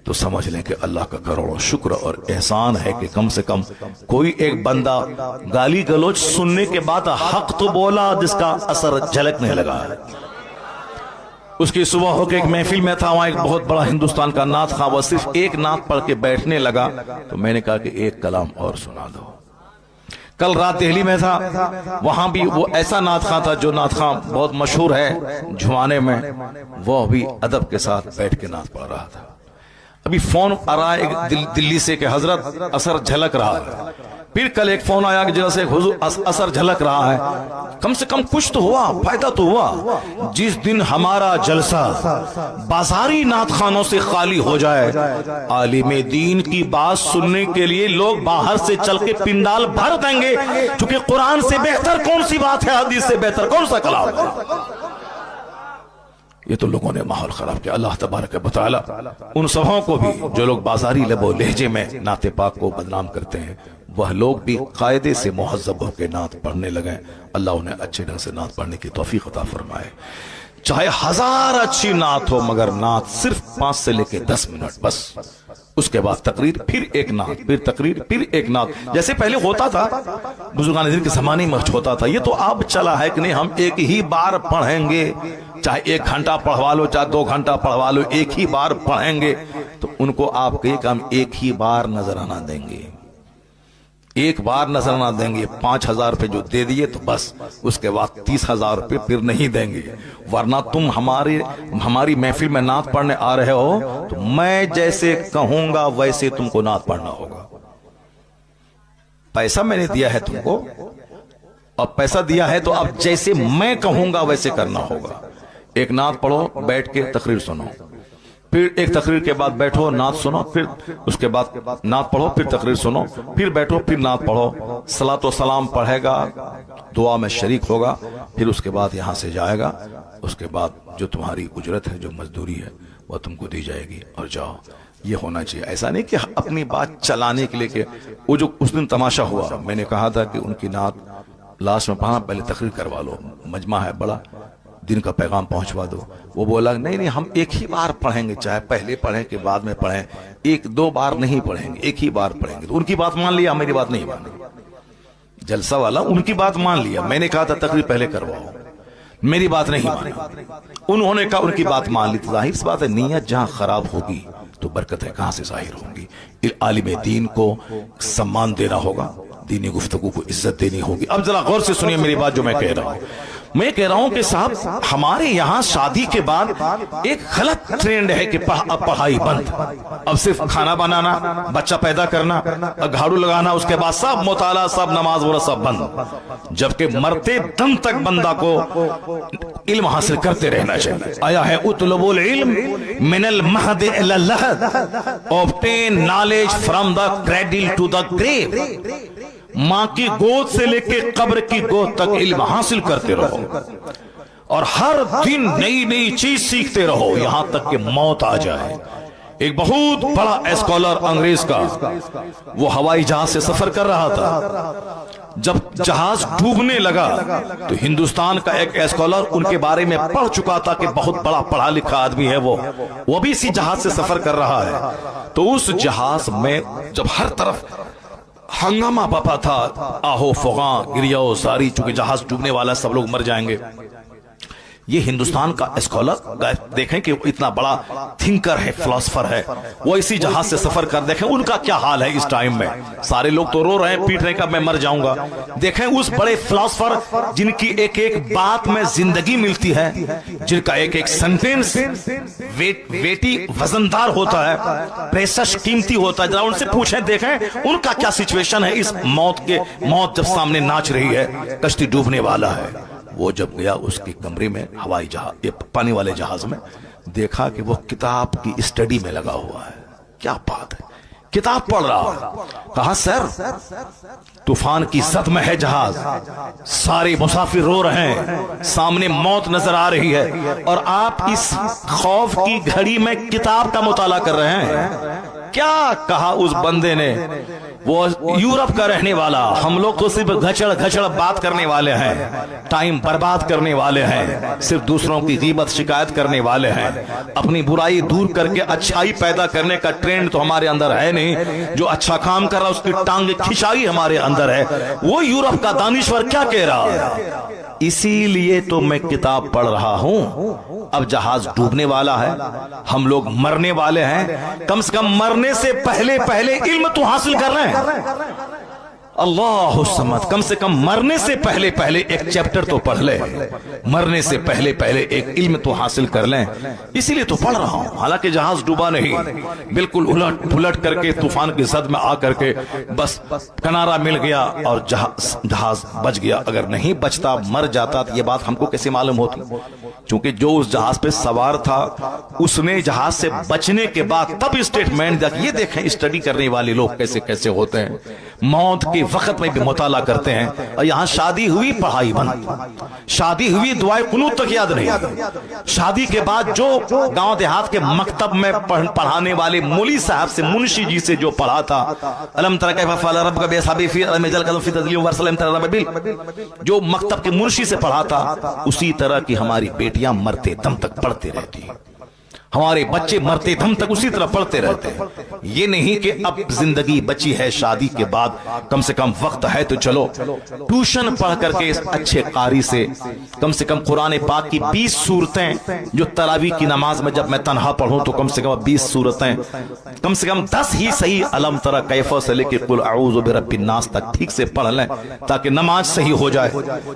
A: تو سمجھ لیں کہ اللہ کا کروڑوں شکر اور احسان ہے کہ کم سے کم کوئی ایک بندہ گالی گلوچ سننے کے بعد حق تو بولا جس کا اثر جھلکنے لگا ہے۔ اس کی صبح ہو کے ایک محفل میں تھا، وہاں ایک بہت بڑا ہندوستان کا نعت خواں، وہ صرف ایک نعت پڑھ کے بیٹھنے لگا تو میں نے کہا کہ ایک کلام اور سنا دو۔ کل رات دہلی میں تھا، وہاں بھی وہ ایسا نعت خواں تھا جو نعت خواں بہت مشہور ہے جھوانے میں، وہ بھی ادب کے ساتھ بیٹھ کے نعت پڑھ رہا تھا۔ ابھی فون آ رہا ہے دلی سے کہ حضرت اثر جھلک رہا ہے، پھر کل ایک فون آیا کہ جیسے حضور اثر جھلک رہا ہے۔ کم سے کم کچھ تو ہوا، فائدہ تو ہوا۔ جس دن ہمارا جلسہ بازاری نعت خانوں سے خالی ہو جائے، عالم دین کی بات سننے کے لیے لوگ باہر سے چل کے پنڈال بھر دیں گے، کیونکہ قرآن سے بہتر کون سی بات ہے، حدیث سے بہتر کون سا کلام ہے۔ یہ تو لوگوں نے ماحول خراب کیا۔ اللہ تبارک و تعالی ان سبھوں کو بھی جو لوگ بازاری لب و لہجے میں نعت پاک کو بدنام کرتے ہیں، وہ لوگ بھی قاعدے سے مہذب ہو کے نعت پڑھنے لگیں۔ اللہ انہیں اچھے ڈھنگ سے نعت پڑھنے کی توفیق عطا فرمائے۔ چاہے 1000 اچھی نعت ہو، مگر نعت صرف 5 سے لے کے 10 منٹ بس، اس کے بعد تقریر، پھر ایک نعت، پھر تقریر، پھر ایک نعت، جیسے پہلے ہوتا تھا بزرگان دین کے زمانے میں ہوتا تھا۔ یہ تو اب چلا ہے کہ نہیں، ہم ایک ہی بار پڑھیں گے، چاہے 1 گھنٹہ پڑھوا لو، چاہے 2 گھنٹہ پڑھوا لو، ایک ہی بار پڑھیں گے۔ تو ان کو آپ کہے کہ ہم ایک ہی بار نظرانہ دیں گے، ایک بار نظر نہ دیں گے. 5,000 روپے جو دے دیے تو بس, اس کے بعد 30,000 روپے پھر نہیں دیں گے. ورنہ تم ہماری محفل میں نعت پڑھنے آ رہے ہو تو میں جیسے کہوں گا ویسے تم کو نعت پڑھنا ہوگا. پیسہ میں نے دیا ہے تم کو, اب پیسہ دیا ہے تو اب جیسے میں کہوں گا ویسے کرنا ہوگا. ایک نعت پڑھو, بیٹھ کے تقریر سنو, پھر ایک تقریر کے بعد بیٹھو نعت سنو, پھر اس کے بعد نعت پڑھو, پھر تقریر سنو, پھر بیٹھو, پھر نعت پڑھو, صلاۃ و سلام پڑھے گا, دعا میں شریک ہوگا, پھر اس کے بعد یہاں سے جائے گا. اس کے بعد جو تمہاری اجرت ہے, جو مزدوری ہے, وہ تم کو دی جائے گی اور جاؤ. یہ ہونا چاہیے. ایسا نہیں کہ اپنی بات چلانے کے لیے کہ وہ جو اس دن تماشا ہوا, میں نے کہا تھا کہ ان کی نعت لاسٹ میں پڑھنا, پہلے تقریر کروا لو, مجمع ہے بڑا, دن کا پیغام پہنچوا دو. وہ بولا نہیں ہم ایک ہی بار پڑھیں گے, چاہے پہلے پڑھیں کہ بعد میں پڑھیں, 1-2 بار نہیں پڑھیں گے, ایک ہی بار پڑھیں گے. تو ان کی بات مان لیا, میری بات نہیں مانی. جلسہ والا ان کی بات مان لیا, میں نے کہا تھا تقریر پہلے کرواؤ, میری بات نہیں مانی. انہوں نے کہا ان کی بات مان لی. ظاہر سی بات ہے, نیت جہاں خراب ہوگی تو برکتیں کہاں سے ظاہر ہوں گی. عالم دین کو سمان دینا ہوگا, دینی گفتگو کو عزت دینی ہوگی. اب ذرا غور سے سنیے میری بات جو میں کہہ رہا ہوں. میں کہہ رہا ہوں کہ صاحب ہمارے یہاں شادی کے بعد ایک غلط ٹرینڈ ہے کہ اب پڑھائی بند, اب صرف کھانا بنانا, بچہ پیدا کرنا, گھاڑو لگانا, اس کے بعد سب مطالعہ, سب نماز وغیرہ سب بند. جبکہ مرتے دم تک بندہ کو علم حاصل کرتے رہنا چاہیے. آیا ہے اطلبوا العلم من المہد الی اللحد, obtain knowledge from the cradle to the grave. ماں کی گود سے لے کے قبر کی گود تک علم حاصل کرتے رہو, اور ہر دن نئی نئی چیز سیکھتے رہو یہاں تک کہ موت آ جائے. ایک بہت بڑا اسکالر انگریز کا, وہ ہوائی جہاز سے سفر کر رہا تھا. جب جہاز ڈوبنے لگا تو ہندوستان کا ایک اسکالر ان کے بارے میں پڑھ چکا تھا کہ بہت بڑا پڑھا لکھا آدمی ہے, وہ بھی اسی جہاز سے سفر کر رہا ہے. تو اس جہاز میں جب ہر طرف ہنگامہ بپا تھا, آہو فغاں, گریا و زاری, چونکہ جہاز ڈوبنے والا, سب لوگ مر جائیں گے. یہ ہندوستان کا اسکالر دیکھیں کہ اتنا بڑا تھنکر ہے, فلاسفر ہے, وہ اسی جہاز سے سفر کر, دیکھیں ان کا کیا حال ہے اس ٹائم میں. سارے لوگ تو رو رہے ہیں, پیٹ رہے ہیں کہ میں مر جاؤں گا. دیکھیں اس بڑے فلاسفر جن کی ایک ایک بات میں زندگی ملتی ہے, جن کا ایک ایک سنٹینس ویٹی وزندار ہوتا ہے, پریسش قیمتی ہوتا ہے. ذرا ان سے پوچھیں, دیکھیں ان کا کیا سچویشن ہے اس موت جب سامنے ناچ رہی ہے, کشتی ڈوبنے والا ہے. وہ جب گیا اس کے کمرے میں, ہوائی جہاز, پانی والے جہاز میں, دیکھا کہ وہ کتاب کی اسٹڈی میں لگا ہوا ہے. کیا بات ہے, کتاب پڑھ رہا. کہا سر طوفان کی زد میں ہے جہاز, سارے مسافر رو رہے ہیں, سامنے موت نظر آ رہی ہے, اور آپ اس خوف کی گھڑی میں کتاب کا مطالعہ کر رہے ہیں. کیا کہا اس بندے نے, وہ یورپ کا رہنے والا, ہم لوگ تو صرف گھچڑ بات کرنے والے ہیں, ٹائم برباد کرنے والے ہیں, صرف دوسروں کی غیبت شکایت کرنے والے ہیں, اپنی برائی دور کر کے اچھائی پیدا کرنے کا ٹرینڈ تو ہمارے اندر ہے نہیں. جو اچھا کام کر رہا اس کی ٹانگ کھچائی ہمارے اندر ہے. وہ یورپ کا دانشور کیا کہہ رہا ہے, اسی لیے تو میں کتاب پڑھ رہا ہوں. اب جہاز ڈوبنے والا ہے, ہم لوگ مرنے والے ہیں, کم سے کم مرنے سے پہلے علم تو حاصل کر رہے ہیں. اللہ الصمد, کم سے کم مرنے سے پہلے ایک چیپٹر تو پڑھ لیں, مرنے سے پہلے ایک علم تو حاصل کر لیں. اسی لیے تو پڑھ رہا ہوں. حالانکہ جہاز ڈوبا نہیں, بالکل الٹ پلٹ کر کے طوفان کی زد میں آ کر کے بس کنارہ مل گیا اور جہاز بچ گیا. اگر نہیں بچتا, مر جاتا, تو یہ بات ہم کو کیسے معلوم ہوتی؟ چونکہ جو اس جہاز پہ سوار تھا اس نے جہاز سے بچنے کے بعد تب اسٹیٹمنٹ دیا. یہ دیکھیں اسٹڈی کرنے والے لوگ کیسے ہوتے ہیں, موت کے وقت میں بھی مطالعہ کرتے ہیں. اور یہاں شادی ہوئی, پڑھائی بند, شادی ہوئی, دعائے قنوت تک یاد نہیں. شادی کے بعد جو گاؤں دیہات کے مکتب میں پڑھانے والے مولی صاحب سے, منشی جی سے جو پڑھا تھا, الم تر کیف فعل ربک باصحاب فیل الم یجعل کیدہم فی تضلیل وارسلہم ترا بابیل, جو مکتب کے منشی سے پڑھا تھا, اسی طرح کی ہماری بیٹیاں مرتے دم تک پڑھتے رہتی ہیں. ہمارے بچے مرتے دم تک اسی طرح پڑھتے رہتے ہیں. یہ نہیں کہ اب زندگی بچی ہے, شادی کے بعد کم سے کم وقت ہے تو چلو ٹیوشن پڑھ کر کے اس اچھے قاری سے کم قرآن پاک کی 20 سورتیں, جو تراویح کی نماز میں جب میں تنہا پڑھوں تو کم سے کم 20 سورتیں, کم سے کم 10 ہی صحیح علم تری کیف سے لے کے قل اعوذ برب الناس تک ٹھیک سے پڑھ لیں تاکہ نماز صحیح ہو جائے.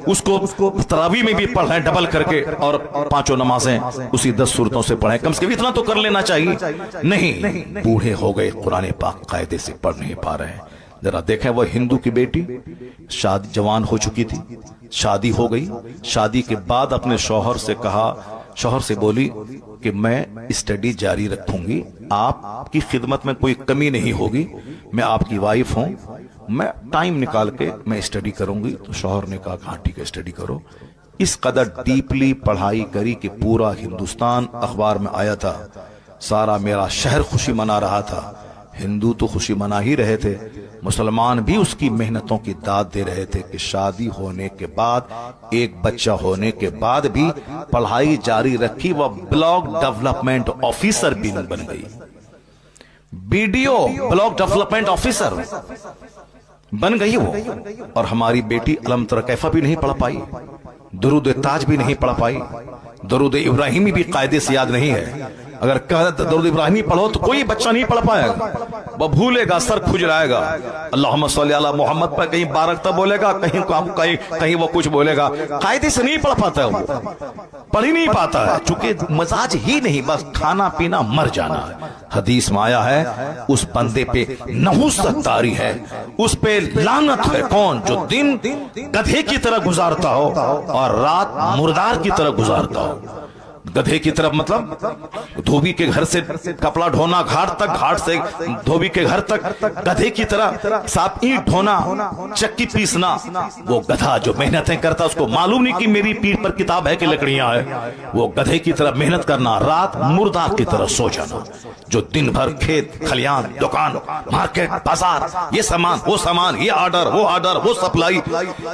A: اس کو تراویح میں بھی پڑھ لیں ڈبل کر کے, اور 5 نمازیں اسی 10 سورتوں سے پڑھیں. کم سے کم اتنا تو کر لینا چاہیے. نہیں, بوڑھے ہو گئے, قرآن پاک قاعدے سے پڑھ نہیں پا رہے ہیں. ذرا دیکھیں, وہ ہندو کی بیٹی شادی جوان ہو چکی تھی, شادی ہو گئی, شادی کے بعد اپنے شوہر سے کہا, شوہر سے بولی کہ میں اسٹڈی جاری رکھوں گی, آپ کی خدمت میں کوئی کمی نہیں ہوگی, میں آپ کی وائف ہوں, میں ٹائم نکال کے میں اسٹڈی کروں گی. تو شوہر نے کہا ہاں ٹھیک ہے اسٹڈی کرو. اس قدر ڈیپلی پڑھائی کری کہ پورا ہندوستان اخبار میں آیا تھا, سارا میرا شہر خوشی منا رہا تھا. ہندو تو خوشی منا ہی رہے تھے, مسلمان بھی اس کی محنتوں کی داد دے رہے تھے کہ شادی ہونے کے بعد, ایک بچہ ہونے کے بعد بھی پڑھائی جاری رکھی. وہ بلاک ڈیولپمنٹ آفیسر بھی بن گئی, BDO بلاک ڈیولپمنٹ آفیسر بن گئی وہ. اور ہماری بیٹی علم تری کیف بھی نہیں پڑھ پائی, درود تاج بھی نہیں پڑھ پائی, درود ابراہیمی بھی قاعدے سے یاد نہیں ہے. اگر درود ابراہیمی پڑھو تو کوئی بچہ نہیں پڑھ پائے گا, وہ بھولے گا, سر کھجلائے گا. اللہم صلی علی محمد پر کہیں بارکتا بولے گا, کہیں وہ کچھ بولے گا. قاعدے سے نہیں پڑھ پاتا ہے, وہ پڑھ ہی نہیں پاتا ہے, چونکہ مزاج ہی نہیں, بس کھانا پینا مر جانا ہے. حدیث میں آیا ہے اس بندے پہ نحوست طاری ہے, اس پہ لعنت ہے. کون؟ جو دن گدھے کی طرح گزارتا ہو اور رات مردار کی طرح گزارتا ہو. گدھے کی طرف مطلب دھوبی کے گھر سے کپڑا ڈھونا گھاٹ تک, گھاٹ سے دھوبی کے گھر تک. گدھے کی طرح صاحب اینٹ ڈھونا, چکی پیسنا. وہ گدھا جو محنتیں کرتا اس کو معلوم نہیں کہ میری پیٹھ پر کتاب ہے کہ لکڑیاں ہے. وہ گدھے کی طرح محنت کرنا, رات مردار کی طرح سو جانا. جو دن بھر کھیت کھلیان, دکان, مارکیٹ, بازار, یہ سامان وہ سامان, یہ آرڈر وہ آرڈر وہ سپلائی.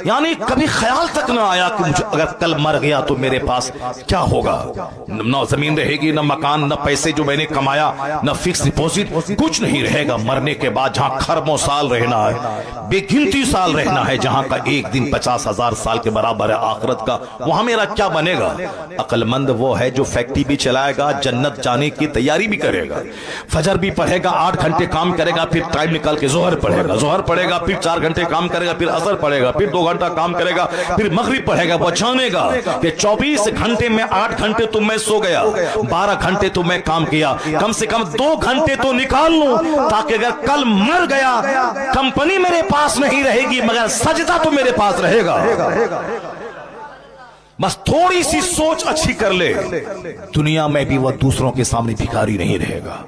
A: یعنی کبھی خیال تک نہ آیا کہ مجھے اگر کل مر گیا تو میرے پاس کیا ہوگا. نہ زمین رہے گی, نہ مکان, نہ پیسے جو میں نے کمایا, نہ فکس ڈپوزٹ, کچھ نہیں رہے گا. مرنے کے بعد جہاں خربوں سال رہنا ہے, بے گنتی سال رہنا ہے, جہاں کا ایک دن 50,000 سال کے برابر ہے آخرت کا, وہاں میرا کیا بنے گا. عقل مند وہ ہے جو فیکٹری بھی چلائے گا, جنت جانے کی تیاری بھی کرے گا, فجر بھی پڑھے گا, 8 گھنٹے کام کرے گا, پھر ٹائم نکال کے ظہر پڑھے گا, ظہر پڑھے گا, پھر 4 گھنٹے کام کرے گا, پھر عصر پڑھے گا, پھر 2 گھنٹہ کام کرے گا, پھر مغرب پڑھے گا. وہ جانے گا کہ 24 گھنٹے میں 8 گھنٹے تو میں سو گیا, 12 گھنٹے تو میں کام کیا, کم سے کم 2 گھنٹے تو نکال لوں تاکہ اگر کل مر گیا کمپنی میرے پاس نہیں رہے گی مگر سجدہ تو میرے پاس رہے گا. بس تھوڑی سی سوچ اچھی کر لے, دنیا میں بھی وہ دوسروں کے سامنے بھکاری نہیں رہے گا.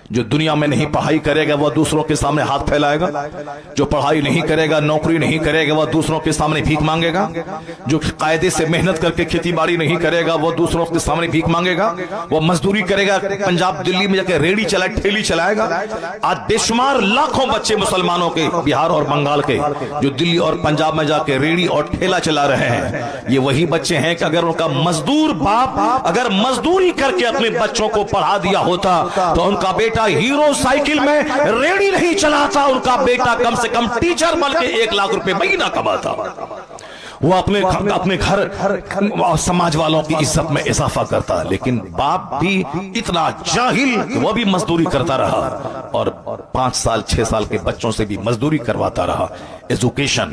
A: جو دنیا میں نہیں پڑھائی کرے گا وہ دوسروں کے سامنے ہاتھ پھیلائے گا, جو پڑھائی نہیں کرے گا, نوکری نہیں کرے گا, وہ دوسروں کے سامنے بھیک مانگے گا, جو قاعدے سے محنت کر کے کھیتی باڑی نہیں کرے گا وہ دوسروں کے سامنے بھیک مانگے گا, وہ مزدوری کرے گا, پنجاب دلی میں جا کے ریڑھی چلائے, ٹھیلی چلائے گا. آج بے شمار لاکھوں بچے مسلمانوں کے بہار اور بنگال کے جو دلی اور پنجاب میں جا کے ریڑھی اور ٹھیلا چلا رہے ہیں, یہ وہی بچے ہیں کہ اگر ان کا مزدور باپ اگر مزدوری کر کے اپنے بچوں کو پڑھا دیا ہوتا تو ان کا بیٹا ہیرو سائیکل میں ریڑی نہیں چلاتا, ان کا بیٹا کم سے کم ٹیچر بن کے 1 لاکھ روپے مہینہ کماتا. وہ اپنے گھر سماج والوں کی عزت میں اضافہ کرتا. لیکن باپ بھی اتنا جاہل کہ وہ بھی مزدوری کرتا رہا اور 5 سال 6 سال کے بچوں سے بھی مزدوری کرواتا رہا. ایجوکیشن,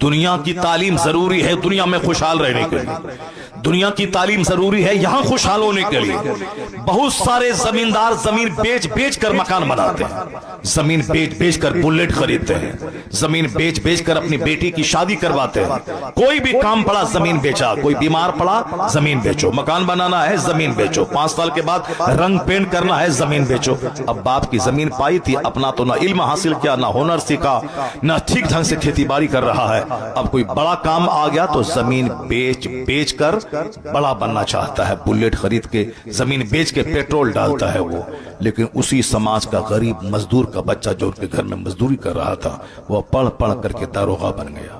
A: دنیا کی تعلیم ضروری ہے دنیا میں خوشحال رہنے کے لیے, دنیا کی تعلیم ضروری ہے یہاں خوشحال ہونے کے لیے. بہت سارے زمیندار زمین بیچ بیچ کر مکان بناتے ہیں, زمین بیچ بیچ کر بلیٹ خریدتے ہیں, زمین بیچ بیچ کر اپنی بیٹی کی شادی کرواتے ہیں. کوئی بھی کام پڑا زمین بیچا, کوئی بیمار پڑا زمین بیچو, مکان بنانا ہے زمین بیچو, 5 سال کے بعد رنگ پینٹ کرنا ہے زمین بیچو. اب باپ کی زمین پائی تھی, اپنا تو نہ علم حاصل کیا, نہ ہنر سیکھا, نہ ٹھیک ڈھنگ سے کھیتی باڑی کر رہا ہے. اب کوئی بڑا کام آ گیا تو زمین بیچ بیچ کر بڑا بننا چاہتا ہے, بلیٹ خرید کے زمین بیچ کے پیٹرول ڈالتا ہے وہ. لیکن اسی سماج کا غریب مزدور کا بچہ جو ان کے گھر میں مزدوری کر رہا تھا وہ پڑھ پڑھ کر کے داروغہ بن گیا,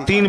A: 3